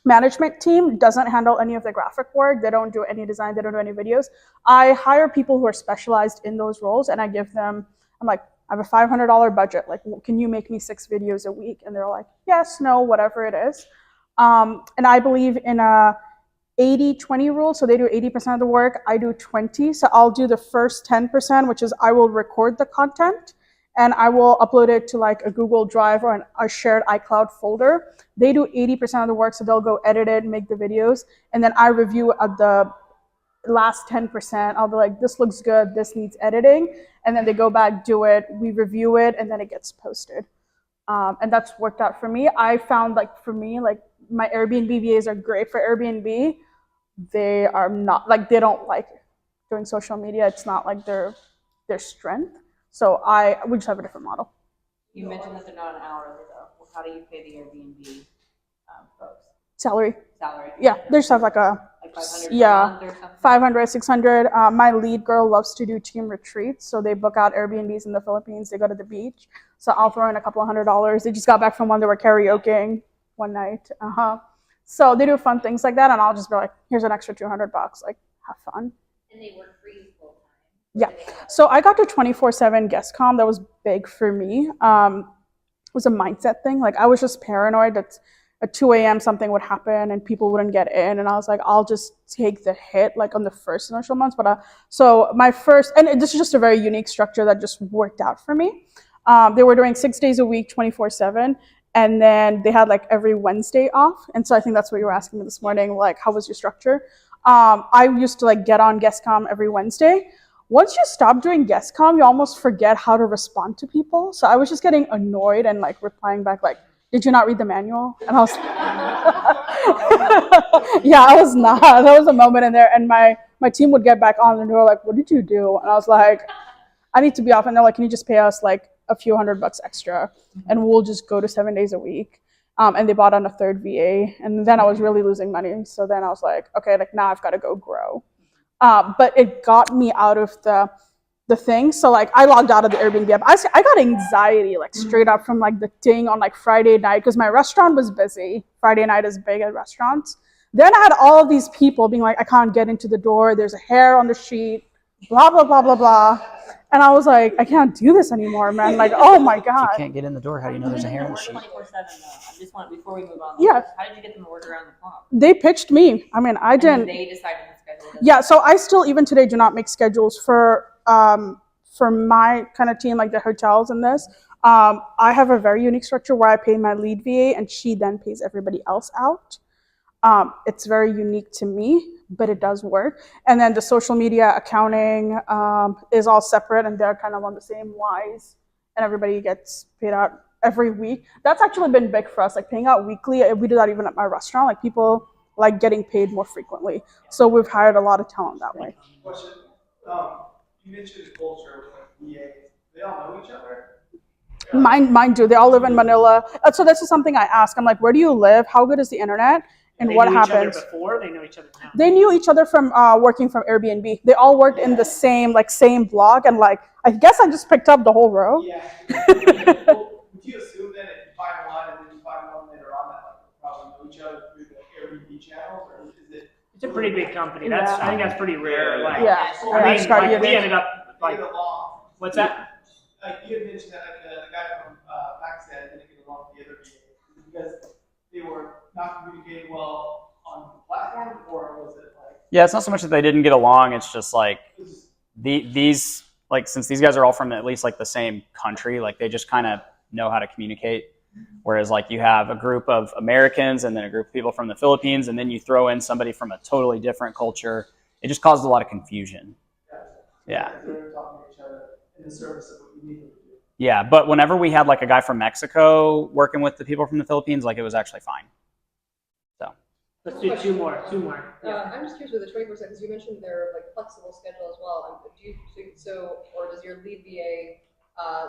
management team doesn't handle any of the graphic work. They don't do any design. They don't do any videos. I hire people who are specialized in those roles, and I give them, I'm like, I have a $500 budget. Like, can you make me 6 videos a week? And they're like, yes, no, whatever it is. And I believe in a 80-20 rule. So they do 80% of the work, I do 20. So I'll do the first 10%, which is I will record the content and I will upload it to like a Google Drive or a shared iCloud folder. They do 80% of the work, so they'll go edit it, make the videos, and then I review at the last 10%. I'll be like, this looks good, this needs editing, and then they go back, do it, we review it, and then it gets posted. And that's worked out for me. I found like for me, like my Airbnb VAs are great for Airbnb. They are not like, they don't like doing social media. It's not like their strength. So we just have a different model. You mentioned that they're not an hourly though. Well, how do you pay the Airbnb folks? Salary. Salary. Yeah, they just have like a like 500 yeah, a month or something? 500, 600. My lead girl loves to do team retreats, so they book out Airbnbs in the Philippines. They go to the beach, so I'll throw in a couple of $100. They just got back from one. They were karaokeing one night. So they do fun things like that, and I'll just be like, here's an extra $200. Like, have fun. And they work for you full time. Yeah. So I got to 24/7 guest comm. That was big for me. It was a mindset thing. Like, I was just paranoid that at 2 a.m. something would happen and people wouldn't get in. And I was like, I'll just take the hit like on the first initial months. But so my first, and this is just a very unique structure that just worked out for me. They were doing 6 days a week, 24/7. And then they had like every Wednesday off. And so I think that's what you were asking me this morning. Like, how was your structure? I used to like get on guest comm every Wednesday. Once you stop doing guest comm, you almost forget how to respond to people. So I was just getting annoyed and like replying back like, did you not read the manual? And I was, yeah, I was not. There was a moment in there, and my team would get back on, and they were like, what did you do? And I was like, I need to be off. And they're like, can you just pay us like a few $100 extra, and we'll just go to 7 days a week. And they bought on a third VA, and then I was really losing money. So then I was like, okay, like now I've got to go grow. But it got me out of the thing. So like I logged out of the Airbnb app. I got anxiety like straight up from like the thing on like Friday night, because my restaurant was busy. Friday night is big at restaurants. Then I had all of these people being like, I can't get into the door. There's a hair on the sheet, blah, blah, blah, blah, blah. And I was like, I can't do this anymore, man. Like, oh my God. If you can't get in the door, how do you know there's a hair in the sheet? 24/7 though. I just want, before we move on. Yeah. How did you get them to work around the clock? They pitched me. I mean, I didn't. And they decided the schedule. Yeah, so I still even today do not make schedules for my kind of team, like the hotels and this. I have a very unique structure where I pay my lead VA and she then pays everybody else out. It's very unique to me, but it does work. And then the social media accounting is all separate, and they're kind of on the same wise, and everybody gets paid out every week. That's actually been big for us, like paying out weekly. We do that even at my restaurant. Like, people like getting paid more frequently. So we've hired a lot of talent that way. Question. You mentioned culture with like VAs. They all know each other? Mine do. They all live in Manila. So this is something I ask. I'm like, where do you live? How good is the internet? And what happens? Before they know each other now. They knew each other from working from Airbnb. They all worked in the same blog, and like I guess I just picked up the whole row. Yeah. Well, would you assume then if you find one and then you find one later on that like probably know each other through the Airbnb channels, or is it? It's a pretty big company. I think that's pretty rare. Like, Yeah. I mean, like, we ended up like, Get along. what's that? Like you had mentioned that like the guy from Pakistan didn't get along with the other VAs because they were not communicating well on the platform, or was it like? Yeah, it's not so much that they didn't get along. It's just like these like, since these guys are all from at least like the same country, like they just kind of know how to communicate. Whereas like you have a group of Americans and then a group of people from the Philippines, and then you throw in somebody from a totally different culture. It just caused a lot of confusion. Yeah. They're talking to each other in the service of what you need to do. Yeah, but whenever we had like a guy from Mexico working with the people from the Philippines, like it was actually fine. So Let's do two more. I'm just curious with the 24/7 because you mentioned their like flexible schedule as well. Or does your lead VA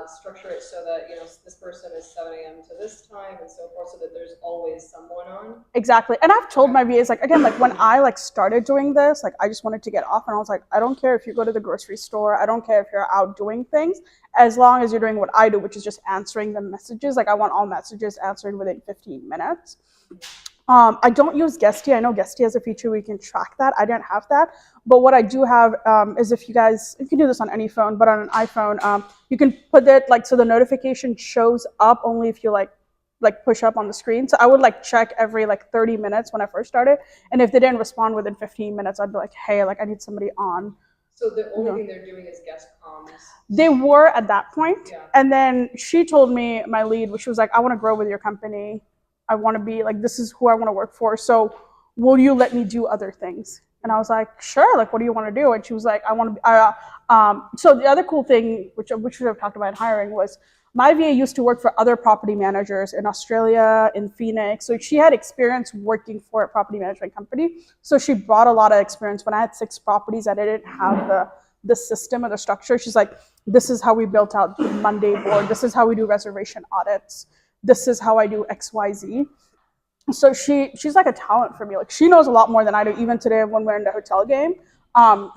structure it so that, you know, this person is 7 a.m. to this time and so forth, so that there's always someone on? Exactly. And I've told my VAs, like, again, like when I like started doing this, like I just wanted to get off, and I was like, I don't care if you go to the grocery store, I don't care if you're out doing things, as long as you're doing what I do, which is just answering the messages. Like I want all messages answered within 15 minutes. I don't use Guesty. I know Guesty has a feature where you can track that. I didn't have that. But what I do have is if you can do this on any phone, but on an iPhone, you can put it like so the notification shows up only if you like push up on the screen. So I would like check every like 30 minutes when I first started. And if they didn't respond within 15 minutes, I'd be like, hey, like I need somebody on. So the only thing they're doing is guest comms? They were at that point. Yeah. And then she told me, my lead, which was like, I want to grow with your company. I want to be like, this is who I want to work for. So will you let me do other things? And I was like, sure. Like, what do you want to do? And she was like, I want to be, so the other cool thing, which we have talked about in hiring, was my VA used to work for other property managers in Australia, in Phoenix. So she had experience working for a property management company. So she brought a lot of experience. When I had 6 properties, I didn't have the system or the structure. She's like, this is how we built out the Monday board. This is how we do reservation audits. This is how I do XYZ. So she's like a talent for me. Like she knows a lot more than I do. Even today when we're in the hotel game,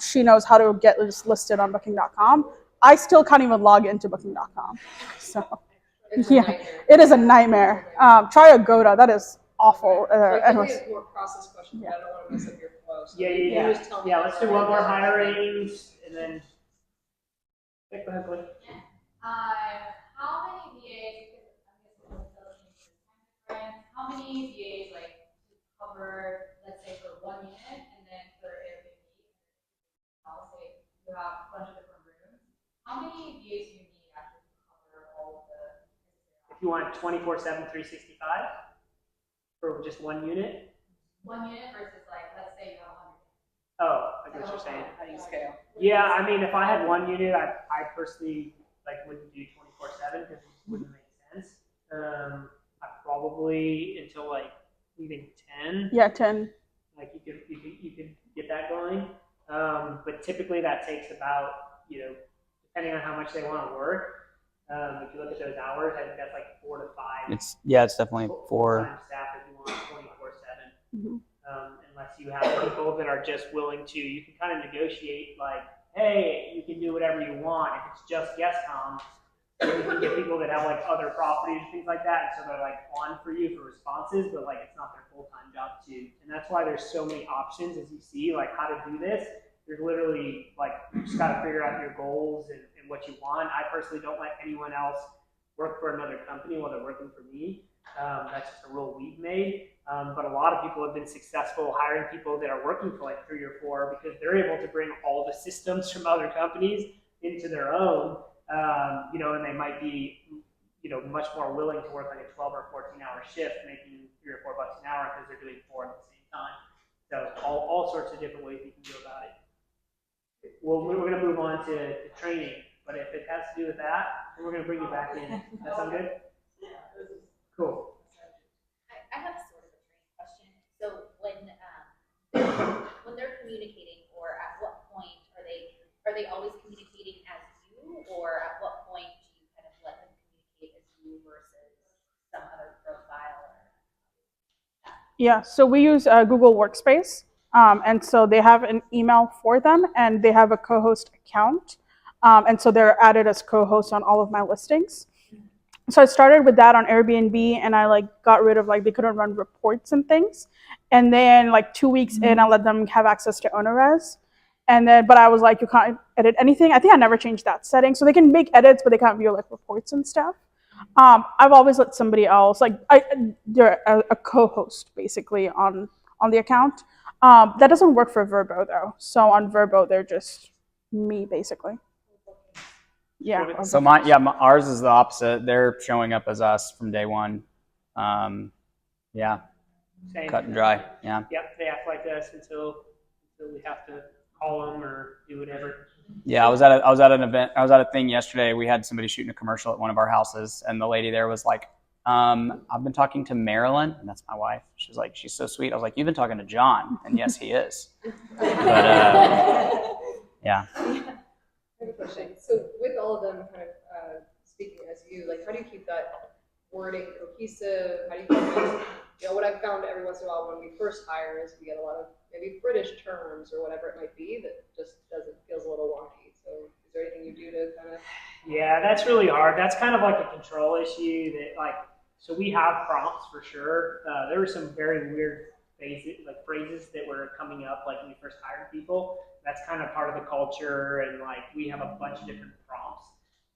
she knows how to get this listed on booking.com. I still can't even log into booking.com. So yeah, it is a nightmare. Try Agoda. That is awful. I think we have more process questions, but I don't want to mess up your flow. So Yeah, let's do one more hirings and then go ahead, Glenn. How many VAs, how many VAs like cover, let's say for 1 unit, and then for Airbnb, I'll say you have a bunch of different rooms. How many VAs do you need actually to cover all of the? If you want 24/7, 365 for just 1 unit? 1 unit versus like, let's say you have 100. Oh, I get what you're saying. How do you scale? Yeah, I mean, if I had 1 unit, I personally like wouldn't do 24/7 because it just wouldn't make sense. I probably until like even 10. Yeah, 10. Like you could get that going. But typically that takes about, you know, depending on how much they want to work. If you look at those hours, I think that's like 4 to 5. It's definitely 4. Full-time staff if you want 24/7. Mm-hmm. Unless you have people that are just willing to, you can kind of negotiate like, hey, you can do whatever you want. If it's just guest comms, you can get people that have like other properties and things like that, and so they're like on for you for responses, but like it's not their full-time job too. And that's why there's so many options as you see like how to do this. There's literally like you just got to figure out your goals and what you want. I personally don't let anyone else work for another company while they're working for me. That's just a rule we've made. But a lot of people have been successful hiring people that are working for like 3 or 4 because they're able to bring all the systems from other companies into their own. You know, and they might be, you know, much more willing to work like a 12 or 14-hour shift, making $3 or $4 an hour because they're doing 4 at the same time. So all sorts of different ways you can go about it. Well, we're going to move on to training, but if it has to do with that, then we're going to bring you back in. Does that sound good? Cool. I have sort of a training question. So when they're communicating, or at what point are they always communicating as you, or at what point do you kind of let them communicate as you versus some other profile? Yeah, so we use Google Workspace, and so they have an email for them, and they have a Cohost account, and so they're added as co-hosts on all of my listings. So I started with that on Airbnb, and I like got rid of like they couldn't run reports and things, and then like 2 weeks in, I let them have access to OwnerRes, and then but I was like, you can't edit anything. I think I never changed that setting, so they can make edits, but they can't view like reports and stuff. I've always let somebody else, like they're a co-host basically on the account. That doesn't work for Verbo though. So on Verbo, they're just me basically. Yeah. So ours is the opposite. They're showing up as us from day one. Yeah. Same. Cut and dry. Yeah. Yep. They act like us until we have to call them or do whatever. Yeah, I was at an event. I was at a thing yesterday. We had somebody shooting a commercial at one of our houses, and the lady there was like, "I've been talking to Marilyn, and that's my wife." She's like, "She's so sweet." I was like, "You've been talking to John," and yes, he is. But yeah. So with all of them kind of you? Like, how do you keep that wording cohesive? How do you keep it, you know, what I've found every once in a while when we first hire is we get a lot of maybe British terms or whatever it might be that just feels a little wonky. So is there anything you do to kind of? Yeah, that's really hard. That's kind of like a control issue that like, so we have prompts for sure. There were some very weird phrases that were coming up like when we first hired people. That's kind of part of the culture, and like we have a bunch of different prompts.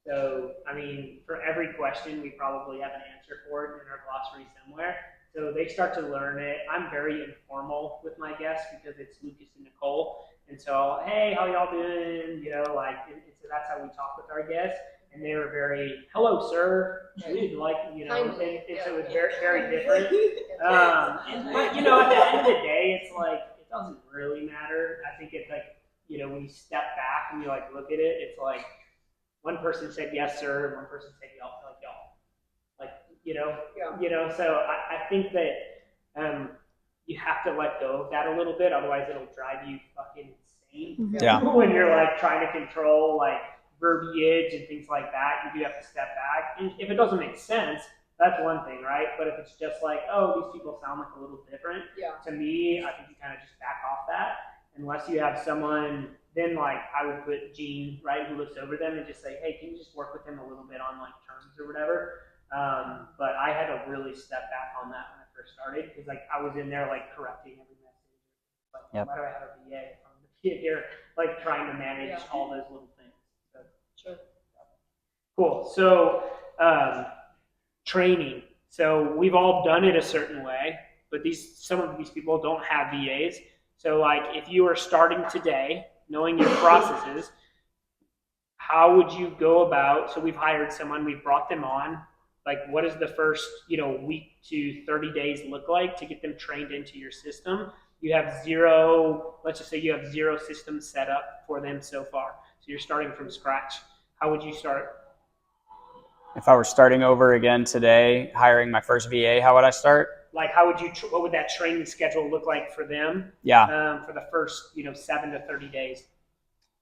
So I mean, for every question, we probably have an answer for it in our glossary somewhere. So they start to learn it. I'm very informal with my guests because it's Lucas and Nicole, and so hey, how y'all doing? You know, like, and so that's how we talk with our guests. And they were very, hello, sir. We'd like, you know, and so it was very, very different. But, you know, at the end of the day, it's like, it doesn't really matter. I think it's like, you know, when you step back and you like look at it, it's like one person said yes, sir, and one person said y'all, like y'all. Like, you know, so I think that you have to let go of that a little bit, otherwise it'll drive you fucking insane. Yeah. When you're like trying to control like verbiage and things like that, you do have to step back. And if it doesn't make sense, that's one thing, right? But if it's just like, oh, these people sound like a little different, to me, I think you kind of just back off that. Unless you have someone, then like I would put Gene, right, who looks over them and just say, hey, can you just work with them a little bit on like terms or whatever? But I had to really step back on that when I first started because like I was in there like correcting every message. Like, why do I have a VA if I'm the kid here, like trying to manage all those little things? Sure. Cool. So training. So we've all done it a certain way, but some of these people don't have VAs. So like if you are starting today, knowing your processes, how would you go about? So we've hired someone, we've brought them on. Like what does the first, you know, week to 30 days look like to get them trained into your system? You have zero, let's just say you have zero systems set up for them so far. So you're starting from scratch. How would you start? If I were starting over again today, hiring my first VA, how would I start? Like, how would you? What would that training schedule look like for them? Yeah. For the first, 7 to 30 days.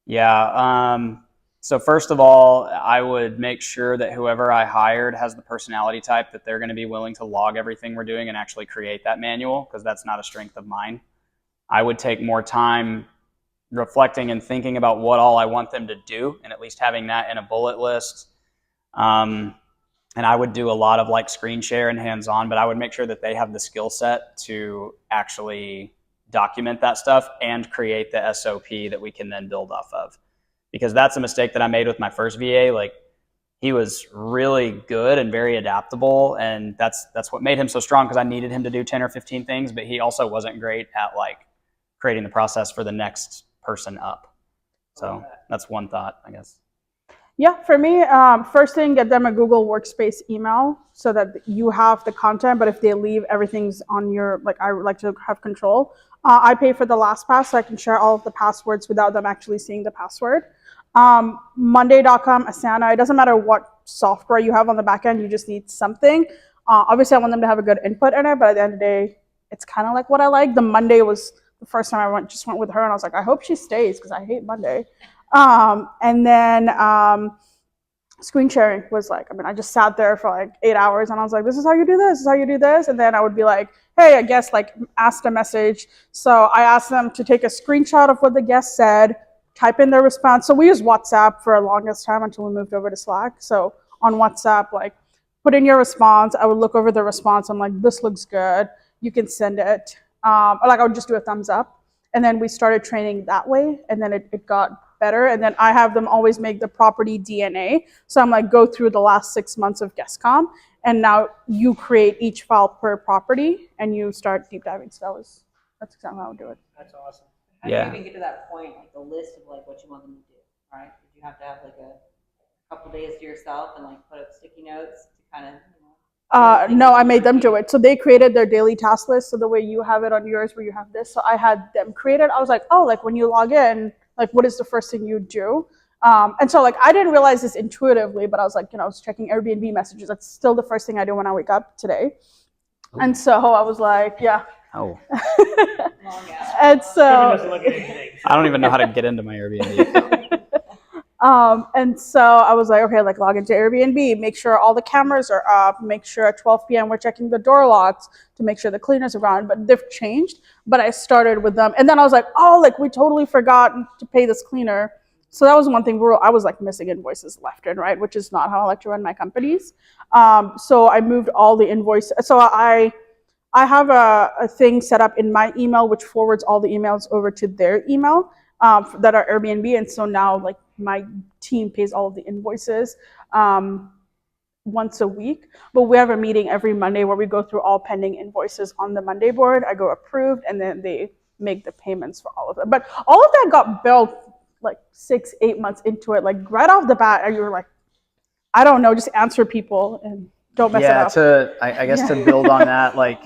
Yeah. So first of all, I would make sure that whoever I hired has the personality type that they're going to be willing to log everything we're doing and actually create that manual, because that's not a strength of mine. I would take more time reflecting and thinking about what all I want them to do, and at least having that in a bullet list. And I would do a lot of like screen share and hands-on, but I would make sure that they have the skill set to actually document that stuff and create the SOP that we can then build off of. Because that's a mistake that I made with my first VA. Like, he was really good and very adaptable, and that's what made him so strong, because I needed him to do 10 or 15 things, but he also wasn't great at like creating the process for the next person up. So that's one thought, I guess. Yeah, for me, first thing, get them a Google Workspace email so that you have the content, but if they leave, everything's on your, like, I would like to have control. I pay for the LastPass so I can share all of the passwords without them actually seeing the password. Monday.com, Asana, it doesn't matter what software you have on the back end, you just need something. Obviously, I want them to have a good input in it, but at the end of the day, it's kind of like what I like. The Monday was the first time I just went with her, and I was like, I hope she stays because I hate Monday. And then screen sharing was like, I just sat there for like 8 hours, and I was like, this is how you do this, this is how you do this. And then I would be like, hey, I guess like asked a message. So I asked them to take a screenshot of what the guest said, type in their response. So we used WhatsApp for the longest time until we moved over to Slack. So on WhatsApp, like, put in your response. I would look over the response. I'm like, this looks good. You can send it. Or like I would just do a thumbs up. And then we started training that way. And then it got better. And then I have them always make the property DNA. So I'm like, go through the last 6 months of GuestCom. And now you create each file per property and you start deep diving. So that's exactly how I would do it. That's awesome. How do you even get to that point, like the list of like what you want them to do, right? Did you have to have like a couple days to yourself and like put up sticky notes to kind of, no, I made them do it. So they created their daily task list. So the way you have it on yours, where you have this. So I had them create it. I was like, oh, like when you log in, like what is the first thing you do? And so like I didn't realize this intuitively, but I was like, I was checking Airbnb messages. That's still the first thing I do when I wake up today. Ooh. And so I was like, yeah. Oh. And so I don't even know how to get into my Airbnb. And so I was like, okay, like log into Airbnb, make sure all the cameras are up, make sure at 12 p.m. we're checking the door locks to make sure the cleaners are gone. But they've changed. But I started with them. And then I was like, oh, like we totally forgot to pay this cleaner. So that was one thing where I was like missing invoices left and right, which is not how I like to run my companies. So I moved all the invoices. So I have a thing set up in my email which forwards all the emails over to their email that are Airbnb, and so now like my team pays all of the invoices once a week. But we have a meeting every Monday where we go through all pending invoices on the Monday board. I go approved, and then they make the payments for all of them. But all of that got built like 6-8 months into it, like right off the bat. And you were like, I don't know, just answer people and don't mess it up. I guess to build on that, like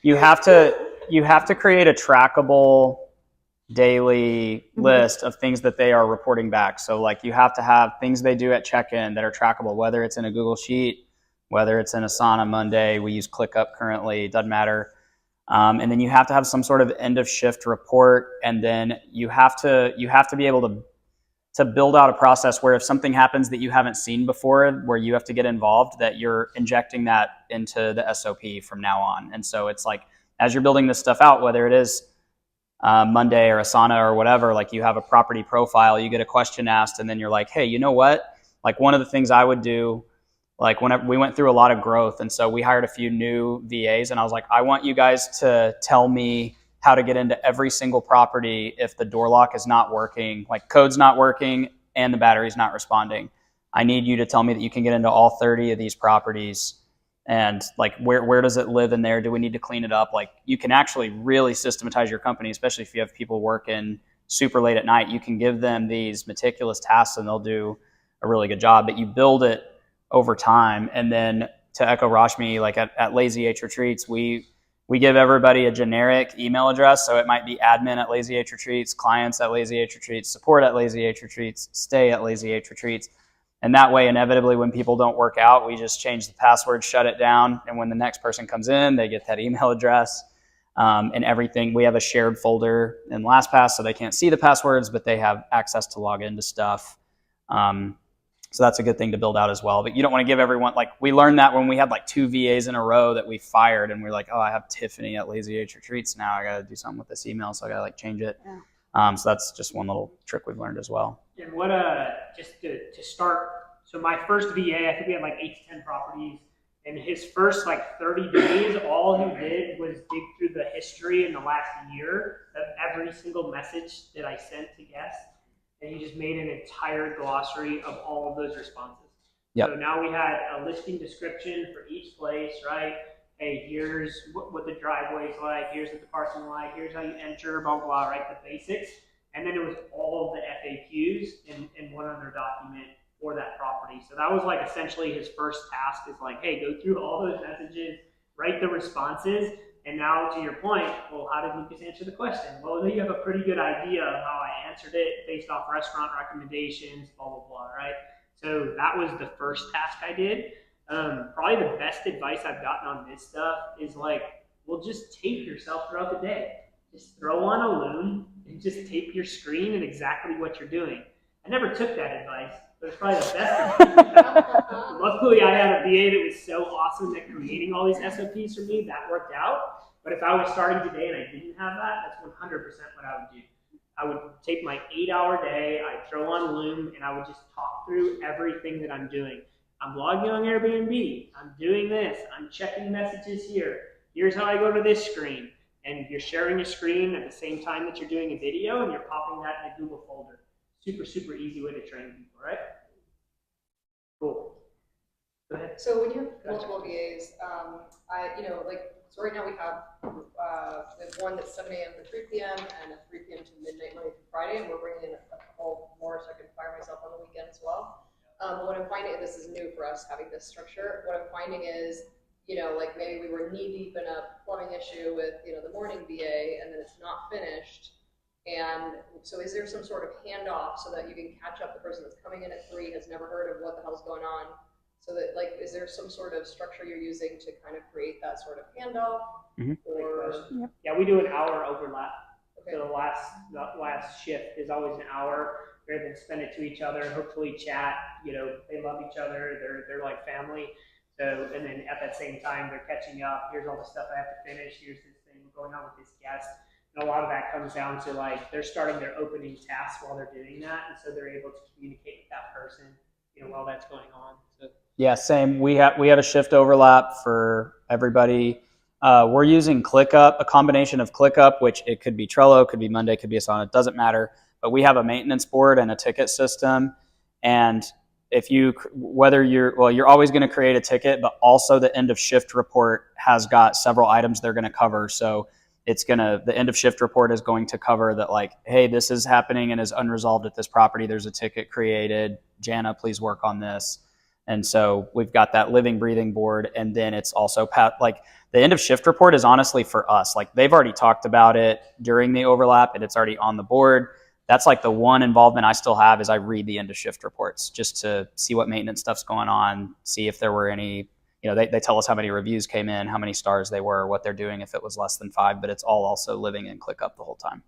you have to create a trackable daily list of things that they are reporting back. So like you have to have things they do at check-in that are trackable, whether it's in a Google Sheet, whether it's in Asana Monday. We use ClickUp currently, it doesn't matter. And then you have to have some sort of end of shift report, and then you have to be able to build out a process where if something happens that you haven't seen before, where you have to get involved, that you're injecting that into the SOP from now on. And so it's like, as you're building this stuff out, whether it is Monday or Asana or whatever, like you have a property profile, you get a question asked, and then you're like, hey, you know what? Like one of the things I would do, like whenever we went through a lot of growth, and so we hired a few new VAs, and I was like, I want you guys to tell me how to get into every single property if the door lock is not working, like code's not working and the battery's not responding. I need you to tell me that you can get into all 30 of these properties, and like where does it live in there? Do we need to clean it up? Like you can actually really systematize your company, especially if you have people working super late at night. You can give them these meticulous tasks and they'll do a really good job, but you build it over time. And then to echo Rashmi, like at Lazy H Retreats, we give everybody a generic email address. So it might be admin at Lazy H Retreats, clients at Lazy H Retreats, support at Lazy H Retreats, stay at Lazy H Retreats. And that way, inevitably, when people don't work out, we just change the password, shut it down. And when the next person comes in, they get that email address and everything. We have a shared folder in LastPass, so they can't see the passwords, but they have access to log into stuff. So that's a good thing to build out as well. But you don't want to give everyone, like we learned that when we had like 2 VAs in a row that we fired, and we're like, oh, I have Tiffany at Lazy H Retreats now. I got to do something with this email, so I got to like change it. Yeah. So that's just one little trick we've learned as well. And what just to start, so my first VA, I think we had like 8 to 10 properties, and his first like 30 days, all he did was dig through the history in the last year of every single message that I sent to guests, and he just made an entire glossary of all of those responses. Yep. So now we had a listing description for each place, right? Hey, here's what the driveway's like, here's what the parking lot, here's how you enter, blah, blah, blah, right? The basics. And then it was all of the FAQs in one other document for that property. So that was like essentially his first task, is like, hey, go through all those messages, write the responses, and now to your point, well, how did Lucas answer the question? Well, then you have a pretty good idea of how I answered it based off restaurant recommendations, blah, blah, blah, right? So that was the first task I did. Probably the best advice I've gotten on this stuff is like, well, just tape yourself throughout the day. Just throw on a loom and just tape your screen and exactly what you're doing. I never took that advice, but it's probably the best advice. Luckily, I had a VA that was so awesome at creating all these SOPs for me, that worked out. But if I was starting today and I didn't have that, that's 100% what I would do. I would take my 8-hour day, I'd throw on Loom, and I would just talk through everything that I'm doing. I'm logging on Airbnb, I'm doing this, I'm checking messages here, here's how I go to this screen. And you're sharing a screen at the same time that you're doing a video, and you're popping that in a Google folder. Super, super easy way to train people, right? Cool. Go ahead. So when you have multiple VAs, so right now we have one that's 7 a.m. to 3 p.m. and a 3 p.m. to midnight Monday through Friday, and we're bringing in a couple more so I can fire myself on the weekend as well. But what I'm finding, this is new for us having this structure, what I'm finding is, like maybe we were knee deep in a plumbing issue with, the morning VA, and then it's not finished. And so is there some sort of handoff so that you can catch up the person that's coming in at 3, has never heard of what the hell's going on? So that, like, is there some sort of structure you're using to kind of create that sort of handoff? Mm-hmm. Or yeah, we do an hour overlap. Okay. So the last shift is always an hour. rather than spend it to each other, hopefully chat, they love each other, they're like family. So, and then at that same time, they're catching up. Here's all the stuff I have to finish. Here's this thing going on with this guest. And a lot of that comes down to like, they're starting their opening tasks while they're doing that. And so they're able to communicate with that person, while that's going on. So. Yeah, same. We had a shift overlap for everybody. We're using ClickUp, a combination of ClickUp, which it could be Trello, could be Monday, could be Asana, it doesn't matter. But we have a maintenance board and a ticket system. And you're always going to create a ticket, but also the end of shift report has got several items they're going to cover. So the end of shift report is going to cover that, like, hey, this is happening and is unresolved at this property. There's a ticket created. Jana, please work on this. And so we've got that living, breathing board. And then it's also like the end of shift report is honestly for us. Like they've already talked about it during the overlap and it's already on the board. That's like the one involvement I still have is I read the end of shift reports just to see what maintenance stuff's going on, see if there were any, they tell us how many reviews came in, how many stars they were, what they're doing if it was less than 5, but it's all also living in ClickUp the whole time.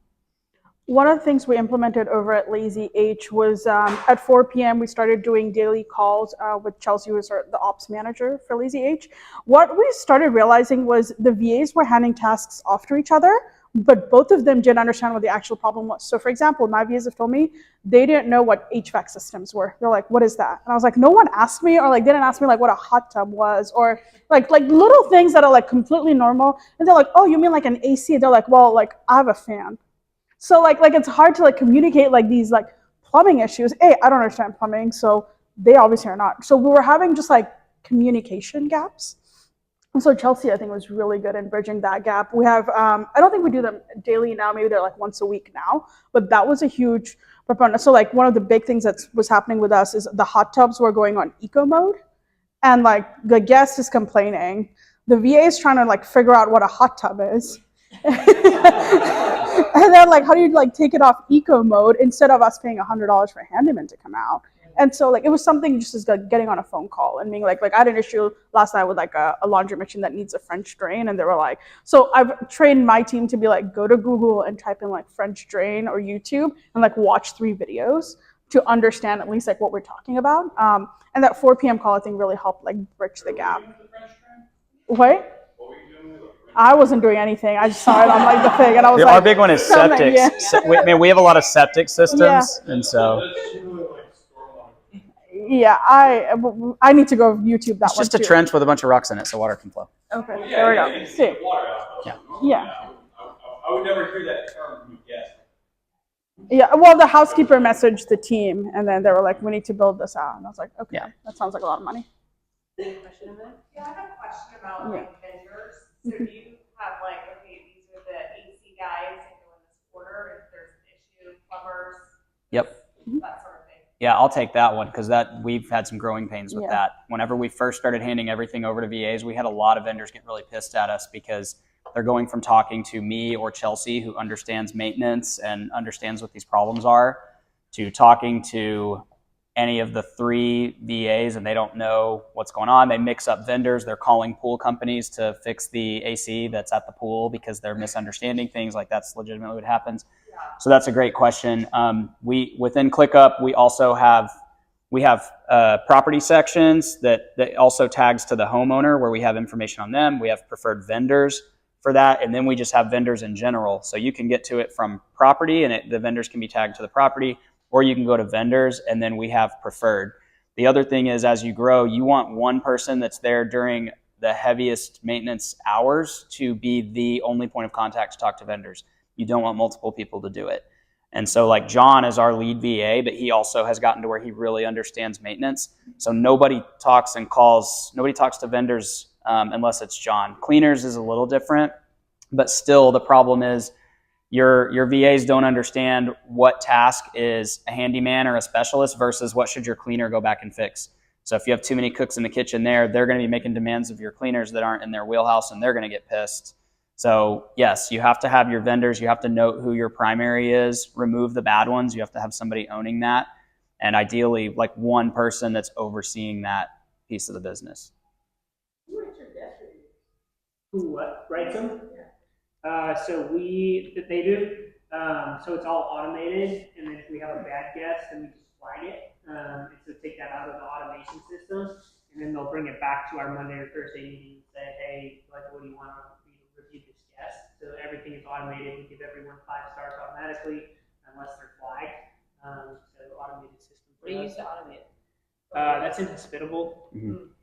One of the things we implemented over at Lazy H was at 4 p.m. we started doing daily calls with Chelsea, who was the ops manager for Lazy H. What we started realizing was the VAs were handing tasks off to each other, but both of them didn't understand what the actual problem was. So for example, my VAs have told me they didn't know what HVAC systems were. They're like, what is that? And I was like, no one asked me, or like didn't ask me like what a hot tub was, or like little things that are like completely normal. And they're like, oh, you mean like an AC? They're like, well, like I have a fan. So like it's hard to like communicate like these like plumbing issues. I don't understand plumbing, so they obviously are not. So we were having just like communication gaps. And so Chelsea, I think, was really good in bridging that gap. We have, I don't think we do them daily now. Maybe they're like once a week now, but that was a huge proponent. So like one of the big things that was happening with us is the hot tubs were going on eco mode, and like the guest is complaining. The VA is trying to like figure out what a hot tub is. And then like, how do you like take it off eco mode instead of us paying $100 for a handyman to come out? And so like it was something just as like getting on a phone call and being like I had an issue last night with like a laundry machine that needs a French drain, and they were like, so I've trained my team to be like, go to Google and type in like French drain or YouTube and like watch 3 videos to understand at least like what we're talking about. And that 4 p.m. call I think really helped like bridge the gap. What? I wasn't doing anything. I just saw it on like the thing, and I was like, our big one is septic. Yeah. We have a lot of septic systems, and so. Yeah, I need to go YouTube that it's just a trench with a bunch of rocks in it, so water can flow. Okay, well, there we go. See. Yeah. I would never hear that term from a guest. Yeah, well, the housekeeper messaged the team, and then they were like, we need to build this out. And I was like, okay, that sounds like a lot of money. Yeah, I have a question about like vendors. So do you have like, okay, these are the AC guys and go in this order if there's an issue, plumbers, Yep. that sort of thing? Yeah, I'll take that one because we've had some growing pains with that. Whenever we first started handing everything over to VAs, we had a lot of vendors get really pissed at us because they're going from talking to me or Chelsea, who understands maintenance and understands what these problems are, to talking to any of the 3 VAs and they don't know what's going on. They mix up vendors. They're calling pool companies to fix the AC that's at the pool because they're misunderstanding things. Like that's legitimately what happens. So that's a great question. Within ClickUp, we also have property sections that also tags to the homeowner where we have information on them. We have preferred vendors for that, and then we just have vendors in general. So you can get to it from property, and the vendors can be tagged to the property, or you can go to vendors, and then we have preferred. The other thing is, as you grow, you want one person that's there during the heaviest maintenance hours to be the only point of contact to talk to vendors. You don't want multiple people to do it. And so like John is our lead VA, but he also has gotten to where he really understands maintenance. So nobody talks to vendors unless it's John. Cleaners is a little different, but still the problem is your VAs don't understand what task is a handyman or a specialist versus what should your cleaner go back and fix. So if you have too many cooks in the kitchen they're going to be making demands of your cleaners that aren't in their wheelhouse, and they're going to get pissed. So yes, you have to have your vendors. You have to note who your primary is, remove the bad ones. You have to have somebody owning that. And ideally like one person that's overseeing that piece of the business. Who writes your guest reviews? Who what? Writes them? Yeah. So they do. So it's all automated, and then if we have a bad guess, then we just flag it. And so take that out of the automation system, and then they'll bring it back to our Monday or Thursday meeting and say, hey, like, what do you want to review this guest? So everything is automated. We give everyone 5 stars automatically, unless they're flagged. So automated system. What do you use to automate? That's inhospitable. Mm-hmm.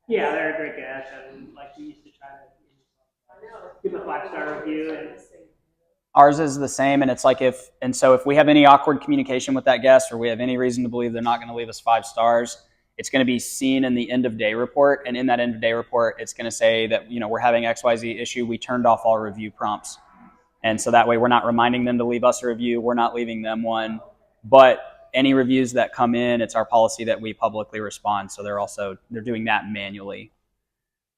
Yeah, they're a great guest. Like we used to try to give them a 5-star review. And Ours is the same, and it's like if we have any awkward communication with that guest, or we have any reason to believe they're not going to leave us 5 stars, it's going to be seen in the end of day report, and in that end of day report, it's going to say that we're having XYZ issue. We turned off all review prompts, and so that way we're not reminding them to leave us a review. We're not leaving them one, but any reviews that come in, it's our policy that we publicly respond. So they're doing that manually.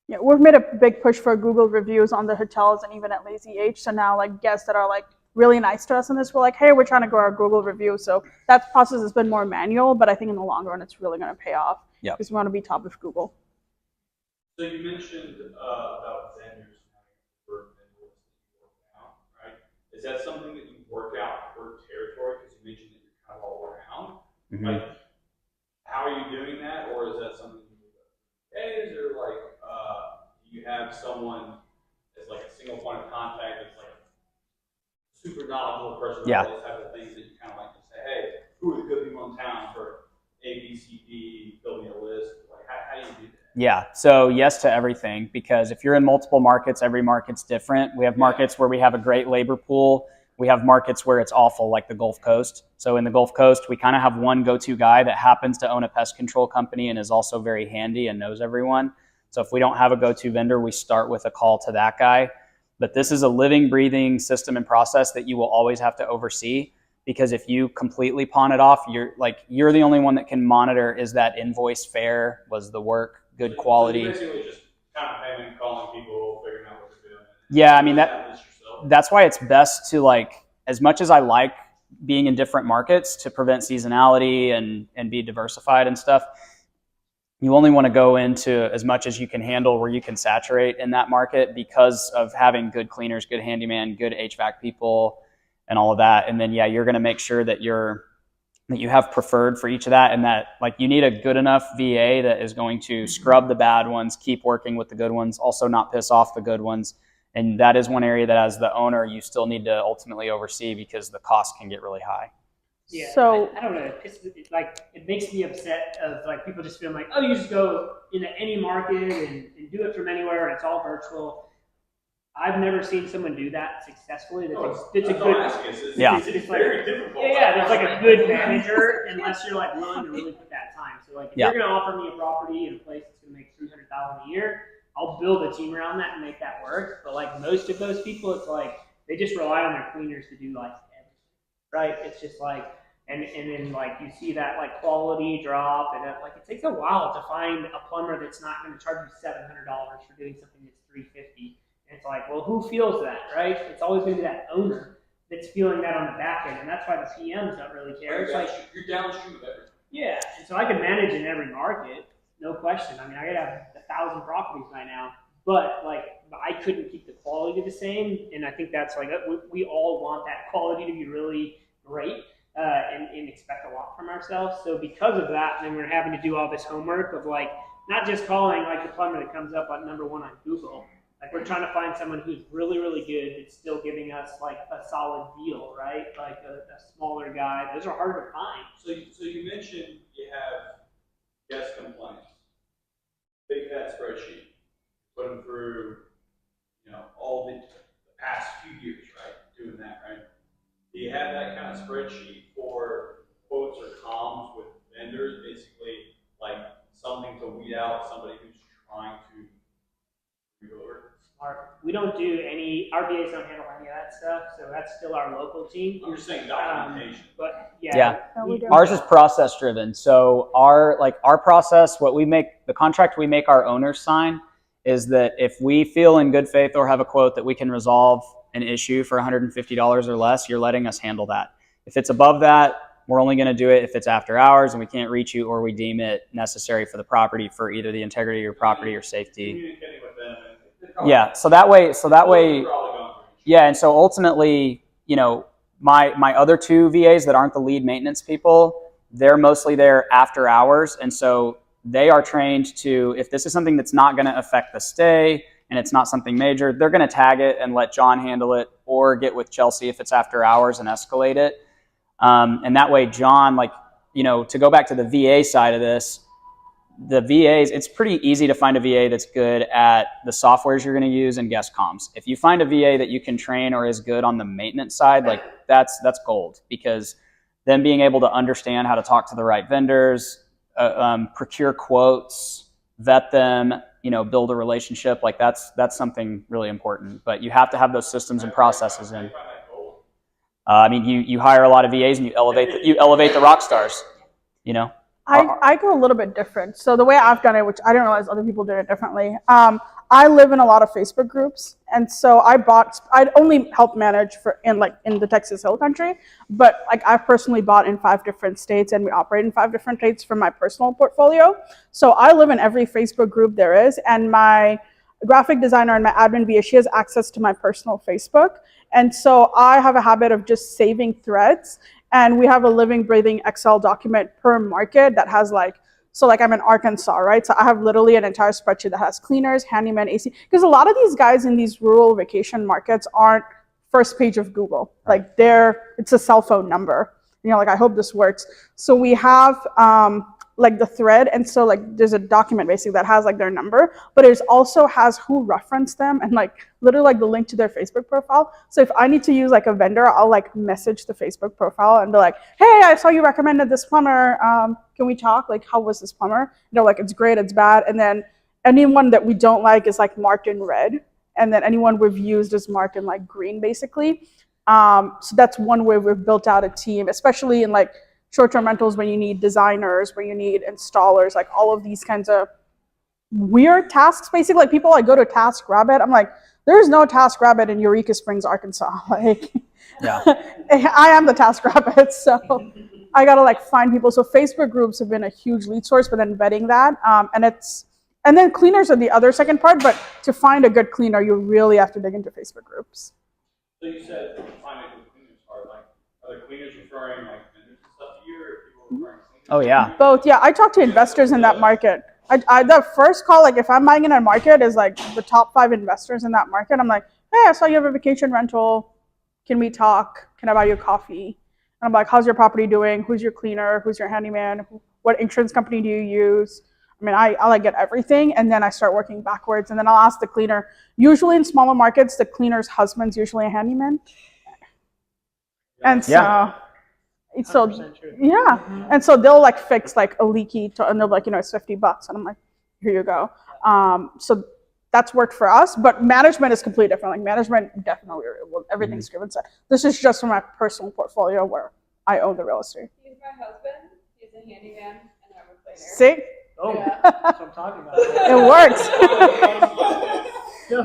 Yeah, we've made a big push for Google reviews on the hotels and even at Lazy H. So now like guests that are like really nice to us in this, we're like, hey, we're trying to grow our Google review. So that process has been more manual, but I think in the long run, it's really going to pay off. Yeah. Because we want to be top of Google. So you mentioned about vendors having a preferred vendor list that you work out, right? Is that something that you work out per territory? Because you mentioned that you're kind of all around. Mm-hmm. Like, how are you doing that, or is that something you do days, or like, do you have someone as like a single point of contact that's like a super knowledgeable person? Yeah. All these type of things that you kind of like to say, hey, who are the good people in town for A, B, C, D? Build me a list. Like, how do you do that? Yeah, so yes to everything, because if you're in multiple markets, every market's different. We have markets where we have a great labor pool. We have markets where it's awful, like the Gulf Coast. So in the Gulf Coast, we kind of have one go-to guy that happens to own a pest control company and is also very handy and knows everyone. So if we don't have a go-to vendor, we start with a call to that guy. But this is a living, breathing system and process that you will always have to oversee, because if you completely pawn it off, you're the only one that can monitor, is that invoice fair? Was the work good quality? So you basically just kind of paying, calling people, figuring out what they're doing. Yeah, I mean, that's why it's best to, like, as much as I like being in different markets to prevent seasonality and be diversified and stuff, you only want to go into as much as you can handle where you can saturate in that market, because of having good cleaners, good handyman, good HVAC people, and all of that. And then, yeah, you're going to make sure that you have preferred for each of that, and that like you need a good enough VA that is going to scrub the bad ones, keep working with the good ones, also not piss off the good ones. And that is one area that as the owner, you still need to ultimately oversee, because the cost can get really high. Yeah, so I don't know. It makes me upset of like people just feeling like, oh, you just go into any market and do it from anywhere, and it's all virtual. I've never seen someone do that successfully. It's a good. Yeah. It's very difficult. Yeah, there's like a good manager, unless you're like willing to really put that time. So like, if you're going to offer me a property in a place that's going to make $300,000 a year, I'll build a team around that and make that work. But like most of those people, it's like they just rely on their cleaners to do like everything, right? It's just like, and then like you see that like quality drop, and like it takes a while to find a plumber that's not going to charge you $700 for doing something that's $350. And it's like, well, who feels that, right? It's always going to be that owner that's feeling that on the back end, and that's why the PMs don't really care. It's like you're downstream of everything. Yeah, and so I can manage in every market, no question. I mean, I could have 1,000 properties by now, but like I couldn't keep the quality the same, and I think that's like we all want that quality to be really great and expect a lot from ourselves. So because of that, then we're having to do all this homework of like not just calling like the plumber that comes up on #1 on Google. Like we're trying to find someone who's really, really good that's still giving us like a solid deal, right? Like a smaller guy. Those are hard to find. So you mentioned you have guest complaints, big fat spreadsheet, put them through, all the past few years, right? Doing that, right? Do you have that kind of spreadsheet for quotes or comms with vendors, basically like something to weed out somebody who's trying to move over? We don't do any, our VAs don't handle any of that stuff, so that's still our local team. I'm just saying documentation. But Yeah. we do. Ours is process driven. So our process, the contract we make our owners sign is that if we feel in good faith or have a quote that we can resolve an issue for $150 or less, you're letting us handle that. If it's above that, we're only going to do it if it's after hours and we can't reach you, or we deem it necessary for the property for either the integrity of your property or safety. Communicating with them. Yeah, so that way, Yeah, and so ultimately, my other two VAs that aren't the lead maintenance people, they're mostly there after hours, and so they are trained to, if this is something that's not going to affect the stay and it's not something major, they're going to tag it and let John handle it, or get with Chelsea if it's after hours and escalate it. And that way, John, to go back to the VA side of this, the VAs, it's pretty easy to find a VA that's good at the softwares you're going to use and guest comms. If you find a VA that you can train or is good on the maintenance side, that's gold, because them being able to understand how to talk to the right vendors, procure quotes, vet them, build a relationship, that's something really important. But you have to have those systems and processes in. You hire a lot of VAs and you elevate the rock stars, I go a little bit different. So the way I've done it, which I didn't realize other people did it differently, I live in a lot of Facebook groups, and so I'd only help manage in the Texas Hill Country, but I've personally bought in 5 different states, and we operate in 5 different states for my personal portfolio. So I live in every Facebook group there is, and my graphic designer and my admin VA, she has access to my personal Facebook, and so I have a habit of just saving threads. And we have a living, breathing Excel document per market that has I'm in Arkansas, right? So I have literally an entire spreadsheet that has cleaners, handyman, AC, because a lot of these guys in these rural vacation markets aren't first page of Google. It's a cell phone number. I hope this works. So we have the thread, and so there's a document basically that has their number, but it also has who referenced them and literally the link to their Facebook profile. So if I need to use a vendor, I'll message the Facebook profile and be like, hey, I saw you recommended this plumber. Can we talk? How was this plumber? They're it's great, it's bad. And then anyone that we don't like is marked in red, and then anyone we've used is marked in green basically. So that's one way we've built out a team, especially in short-term rentals, when you need designers, when you need installers, all of these kinds of weird tasks. Basically, people go to TaskRabbit. I'm like, there's no TaskRabbit in Eureka Springs, Arkansas. Yeah. I am the TaskRabbit, so I gotta find people. So Facebook groups have been a huge lead source, but then vetting that, and then cleaners are the other second part. But to find a good cleaner, you really have to dig into Facebook groups. So you said find a good cleaners are the cleaners referring vendors and stuff to you, or people referring cleaners? Oh yeah. Both, yeah. I talk to investors in that market. The first call, if I'm buying in a market, is the top 5 investors in that market. I'm like, hey, I saw you have a vacation rental. Can we talk? Can I buy you a coffee? And I'm like, how's your property doing? Who's your cleaner? Who's your handyman? What insurance company do you use? I get everything, and then I start working backwards, and then I'll ask the cleaner. Usually in smaller markets, the cleaner's husband's usually a handyman. And so, yeah, and so they'll fix a leaky, and they'll be it's $50, and I'm like, here you go. So that's worked for us, but management is completely different. Management definitely, everything Scriven said. This is just for my personal portfolio where I own the real estate. He's my husband. He's a handyman, and I'm a cleaner. See? Oh, Yeah. that's what I'm talking about. It works. So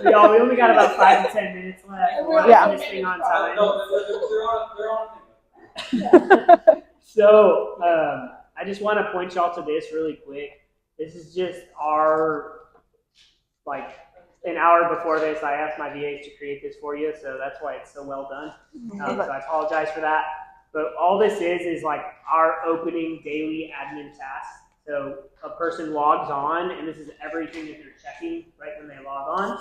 y'all, we only got about 5 to 10 minutes left. We're Yeah. this thing on time. They're on. So I just want to point y'all to this really quick. This is just an hour before this, I asked my VAs to create this for you, so that's why it's so well done. So I apologize for that. But all this is our opening daily admin tasks. So a person logs on, and this is everything that they're checking right when they log on.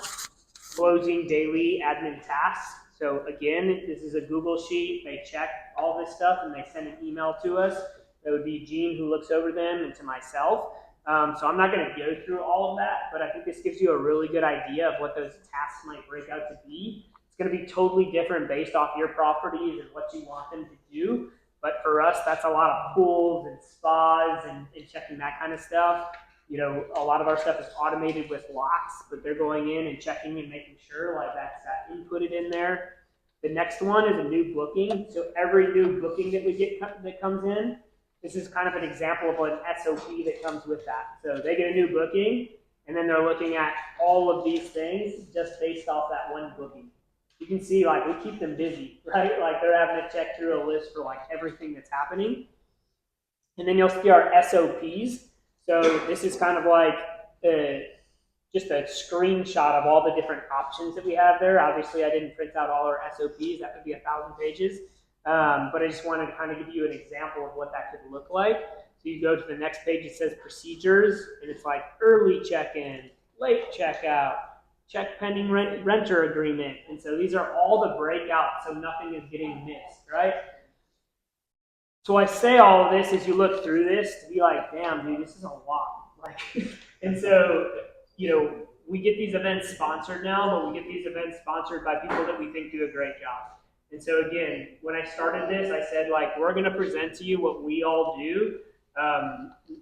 Closing daily admin tasks. So again, this is a Google sheet. They check all this stuff, and they send an email to us. That would be Gene who looks over them, and to myself. So I'm not going to go through all of that, but I think this gives you a really good idea of what those tasks might break out to be. It's going to be totally different based off your properties and what you want them to do. But for us, that's a lot of pools and spas and checking that kind of stuff. A lot of our stuff is automated with locks, but they're going in and checking and making sure that's inputted in there. The next one is a new booking. So every new booking that we get that comes in, this is kind of an example of an SOP that comes with that. So they get a new booking, and then they're looking at all of these things just based off that one booking. You can see we keep them busy, right? They're having to check through a list for everything that's happening. And then you'll see our SOPs. So this is kind of just a screenshot of all the different options that we have there. Obviously, I didn't print out all our SOPs. That could be 1,000 pages. But I just wanted to kind of give you an example of what that could look like. So you go to the next page, it says procedures, and it's like early check-in, late checkout, check pending renter agreement. And so these are all the breakouts, so nothing is getting missed, right? So I say all of this as you look through this to be like, damn, dude, this is a lot. Like, and so, you know, we get these events sponsored now, but we get these events sponsored by people that we think do a great job. And so again, when I started this, I said, like, we're going to present to you what we all do.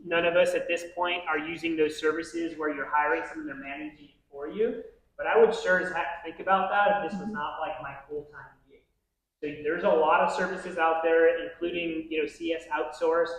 None of us at this point are using those services where you're hiring someone, they're managing it for you. But I would sure as heck think about that if this was not like my full-time gig. So there's a lot of services out there, including, you know, CS Outsource,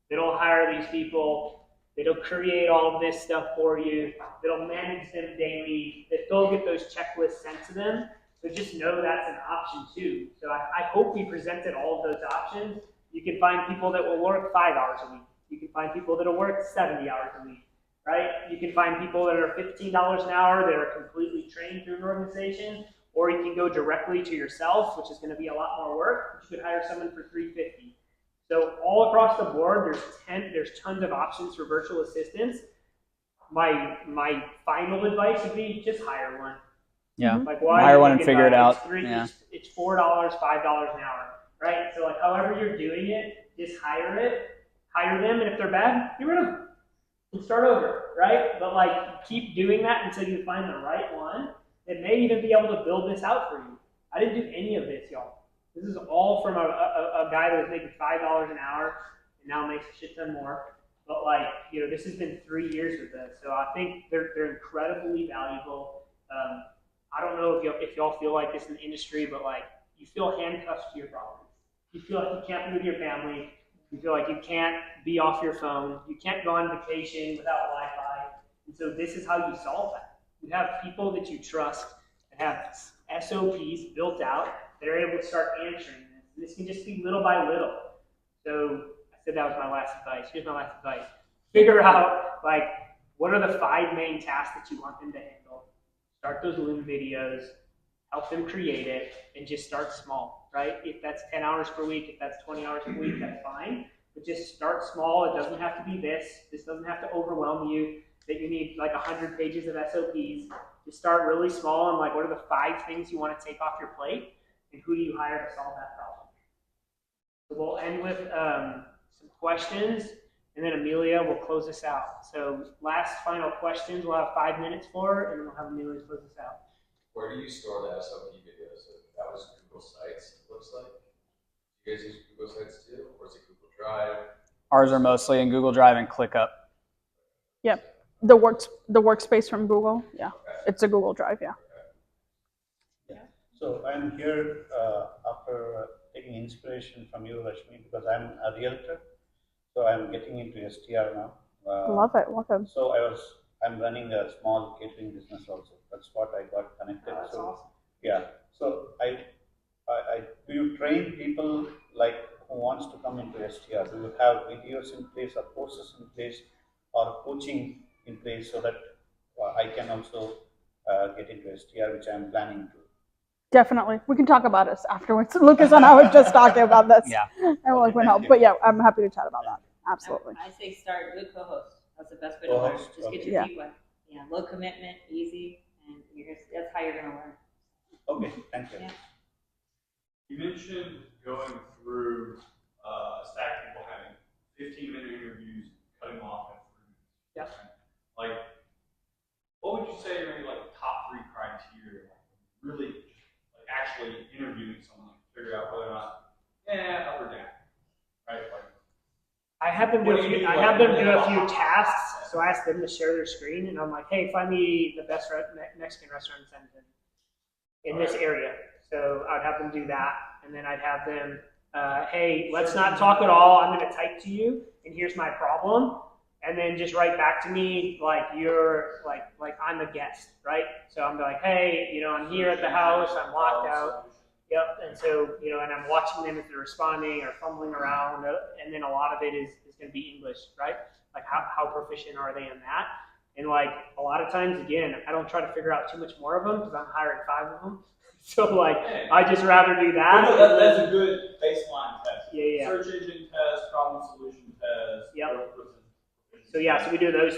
that'll hire these people, that'll create all of this stuff for you, that'll manage them daily, that they'll get those checklists sent to them. So just know that's an option too. So I hope we presented all of those options. You can find people that will work 5 hours a week. You can find people that will work 70 hours a week, right? You can find people that are $15 an hour that are completely trained through an organization, or you can go directly to yourself, which is going to be a lot more work, but you could hire someone for $350. So all across the board, there's tons of options for virtual assistants. My final advice would be just hire one. Yeah. Like, why hire one and figure it out. It's $4, $5 an hour, right? So like, however you're doing it, just hire them, and if they're bad, get rid of them and start over, right? But like, keep doing that until you find the right one that may even be able to build this out for you. I didn't do any of this, y'all. This is all from a guy that was making $5 an hour and now makes a shit ton more. But like, you know, this has been 3 years with us, so I think they're incredibly valuable. I don't know if y'all feel like this in the industry, but like, you feel handcuffed to your property. You feel like you can't be with your family. You feel like you can't be off your phone. You can't go on vacation without Wi-Fi. And so this is how you solve that. You have people that you trust that have SOPs built out that are able to start answering this. And this can just be little by little. So I said that was my last advice. Here's my last advice. Figure out, like, what are the 5 main tasks that you want them to handle. Start those Loom videos, help them create it, and just start small, right? If that's 10 hours per week, if that's 20 hours per week, that's fine. But just start small. It doesn't have to be this. This doesn't have to overwhelm you that you need like 100 pages of SOPs. Just start really small and like, what are the 5 things you want to take off your plate, and who do you hire to solve that problem? So we'll end with some questions, and then Amelia will close us out. So last final questions, we'll have 5 minutes for, and then we'll have Amelia close us out. Where do you store the SOP videos? That was Google Sites, it looks like. Do you guys use Google Sites too, or is it Google Drive? Ours are mostly in Google Drive and ClickUp. Yep. The workspace from Google. Yeah. Okay. It's a Google Drive. Yeah. Yeah. So I'm here after taking inspiration from you, Rashmi, because I'm a realtor. So I'm getting into STR now. Love it. Welcome. So I'm running a small catering business also. That's what I got connected. That's awesome. Yeah. So I do you train people like who wants to come into STR? Do you have videos in place or courses in place or coaching in place so that I can also get into STR, which I'm planning to? Definitely. We can talk about this afterwards. Lucas and I were just talking about this. Yeah. And we'll like, help. But yeah, I'm happy to chat about that. Absolutely. I say start with Cohost. That's the best way to learn. Just okay. get your feet wet. Yeah, low commitment, easy, and that's how you're going to learn. Okay, thank you. Yeah. You mentioned going through a stack of people having 15-minute interviews, cutting off at 3 minutes. Yes. Like, what would you say are maybe like top 3 criteria, like really like actually interviewing someone to figure out whether or not, up or down, right? Like, I have them do a few tasks. So I ask them to share their screen, and I'm like, hey, find me the best Mexican restaurant in this area. So I'd have them do that, and then I'd have them, hey, let's not talk at all. I'm going to type to you, and here's my problem, and then just write back to me like you're like I'm the guest, right? So I'm like, hey, you know, I'm here at the house, I'm locked out. Yep, and so, you know, and I'm watching them if they're responding or fumbling around, and then a lot of it is going to be English, right? Like how proficient are they in that? And like a lot of times, again, I don't try to figure out too much more of them because I'm hiring 5 of them. So like, I just rather do that. Well, no, that's a good baseline test. Yeah. Search engine test, problem solution test. Yep. So yeah, so we do those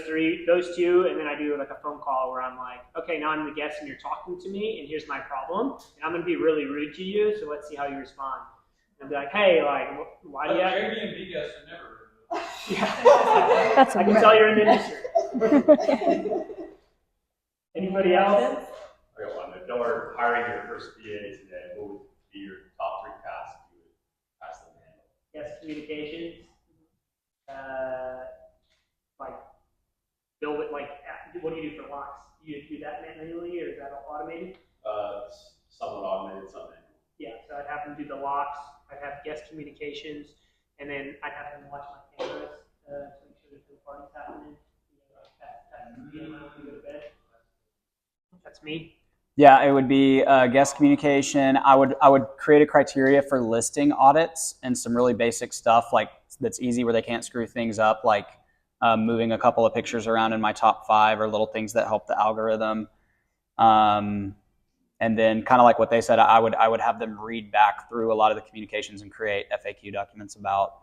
2, and then I do like a phone call where I'm like, okay, now I'm the guest and you're talking to me, and here's my problem, and I'm gonna be really rude to you, so let's see how you respond. And be like, hey, like, why do you have? Airbnb guests are never rude. Yeah. That's I can tell you're in the industry. Anybody else? I got one. If y'all are hiring your first VA today, what would be your top 3 tasks you would ask them to handle? Yes, communications. Like build it. Like, what do you do for locks? Do you do that manually, or is that all automated? Somewhat automated, something. Yeah, so I'd have them do the locks. I'd have guest communications, and then I'd have them watch my cameras to make sure there's no parties happening. That's me. Yeah, it would be guest communication. I would create a criteria for listing audits and some really basic stuff like that's easy where they can't screw things up, like moving a couple of pictures around in my top 5 or little things that help the algorithm. And then kind of like what they said, I would have them read back through a lot of the communications and create FAQ documents about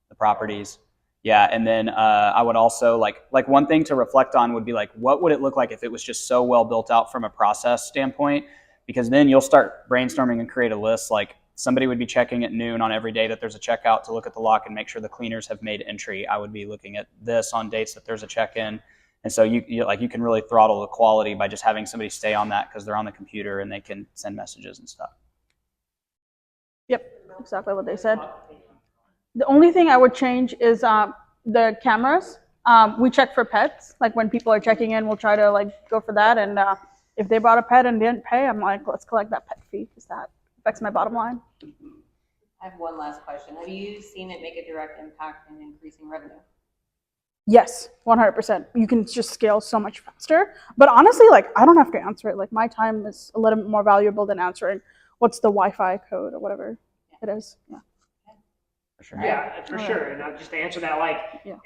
the properties. Yeah, and then I would also like one thing to reflect on would be like, what would it look like if it was just so well built out from a process standpoint? Because then you'll start brainstorming and create a list. Like somebody would be checking at noon on every day that there's a checkout to look at the lock and make sure the cleaners have made entry. I would be looking at this on dates that there's a check-in. And so you can really throttle the quality by just having somebody stay on that because they're on the computer and they can send messages and stuff. Yep, exactly what they said. The only thing I would change is the cameras. We check for pets. Like when people are checking in, we'll try to like go for that. And if they brought a pet and didn't pay, I'm like, let's collect that pet fee because that affects my bottom line. I have one last question. Have you seen it make a direct impact in increasing revenue? Yes, 100%. You can just scale so much faster. But honestly, like I don't have to answer it. Like my time is a little bit more valuable than answering what's the Wi-Fi code or whatever it is. Yeah. For sure. Yeah, for sure. And just to answer that, like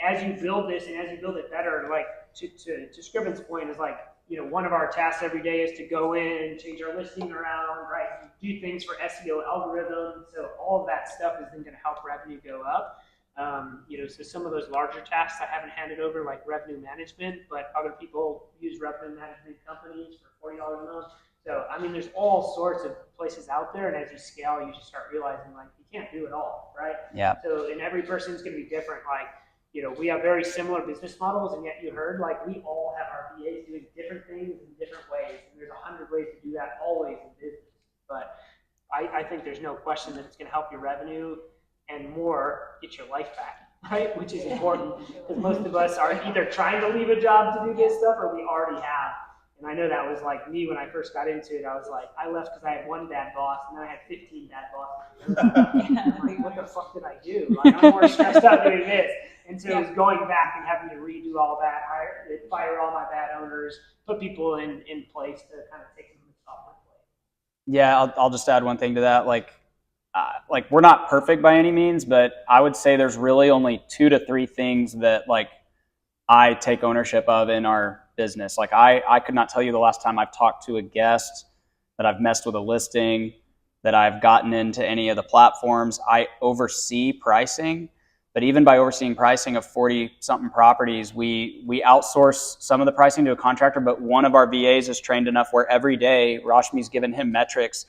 as you build this and as you build it better, like to Scriven's point is like, one of our tasks every day is to go in, change our listing around, right? Do things for SEO algorithms. So all of that stuff is then going to help revenue go up. So some of those larger tasks I haven't handed over, like revenue management, but other people use revenue management companies for $40 a month. So, I mean, there's all sorts of places out there, and as you scale, you just start realizing, like, you can't do it all, right? Yeah. So, and every person's going to be different. Like, we have very similar business models, and yet you heard, like, we all have our VAs doing different things in different ways, and there's 100 ways to do that always in business. But I think there's no question that it's going to help your revenue and more get your life back, right? Which is important because most of us are either trying to leave a job to do this stuff or we already have. And I know that was like me when I first got into it. I was like, I left because I had one bad boss and then I had 15 bad bosses. I'm like, what the fuck did I do? Like, I'm more stressed out doing this. And so it was going back and having to redo all that, fire all my bad owners, put people in place to kind of take some of the stuff away. Yeah, I'll just add one thing to that. Like we're not perfect by any means, but I would say there's really only 2 to 3 things that like I take ownership of in our business. Like I could not tell you the last time I've talked to a guest, that I've messed with a listing, that I've gotten into any of the platforms. I oversee pricing, but even by overseeing pricing of 40 something properties, we outsource some of the pricing to a contractor, but one of our VAs is trained enough where every day Rashmi's given him metrics.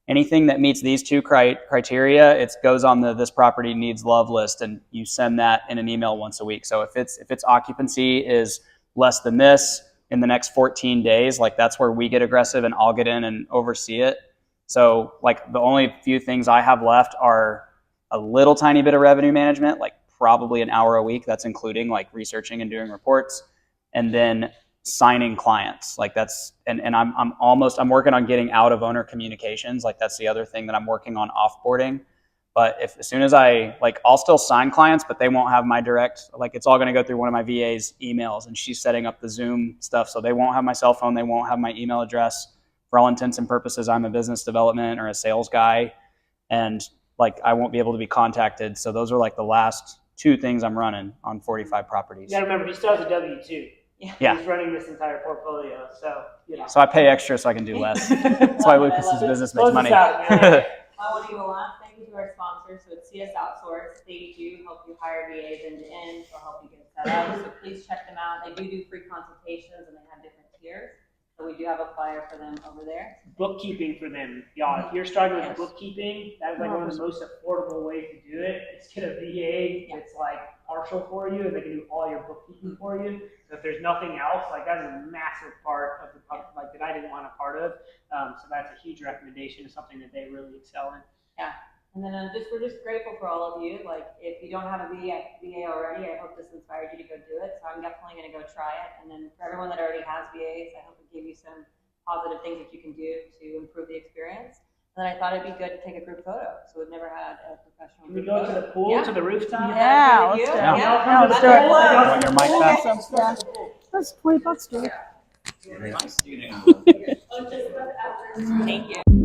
Anything that meets these 2 criteria, it goes on the this property needs love list, and you send that in an email once a week. So if its occupancy is less than this in the next 14 days, like that's where we get aggressive and I'll get in and oversee it. So like the only few things I have left are a little tiny bit of revenue management, like probably an hour a week. That's including like researching and doing reports, and then signing clients. Like that's, and I'm working on getting out of owner communications. Like that's the other thing that I'm working on offboarding. But as soon as I'll still sign clients, but they won't have my direct, like it's all going to go through one of my VA's emails, and she's setting up the Zoom stuff. So they won't have my cell phone. They won't have my email address. For all intents and purposes, I'm a business development or a sales guy, and like I won't be able to be contacted. So those are like the last 2 things I'm running on 45 properties. You got to remember, he still has a W-2. Yeah. He's running this entire portfolio, so you know. So I pay extra so I can do less. That's why Lucas's business makes money. I want to give a last thank you to our sponsors. So it's CS Outsource. They do help you hire VAs end to end. They'll help you get set up. So please check them out. They do free consultations and they have different tiers. So we do have a flyer for them over there. Bookkeeping for them, y'all. If you're struggling with bookkeeping, that is like one of the most affordable ways to do it. Is get a VA that's like partial for you, and they can do all your bookkeeping for you. So if there's nothing else, like that is a massive part of the like that I didn't want a part of. So that's a huge recommendation. It's something that they really excel in. Yeah. And then we're just grateful for all of you. Like, if you don't have a VA already, I hope this inspired you to go do it. So I'm definitely going to go try it. And then for everyone that already has VAs, I hope it gave you some positive things that you can do to improve the experience. And then I thought it'd be good to take a group photo. So we've never had a professional Can we group go photo. to the pool, to the rooftop? Yeah, let's do it. Yeah, let's do it. Want your mic back? Yeah. That's $20, dude. Thank you.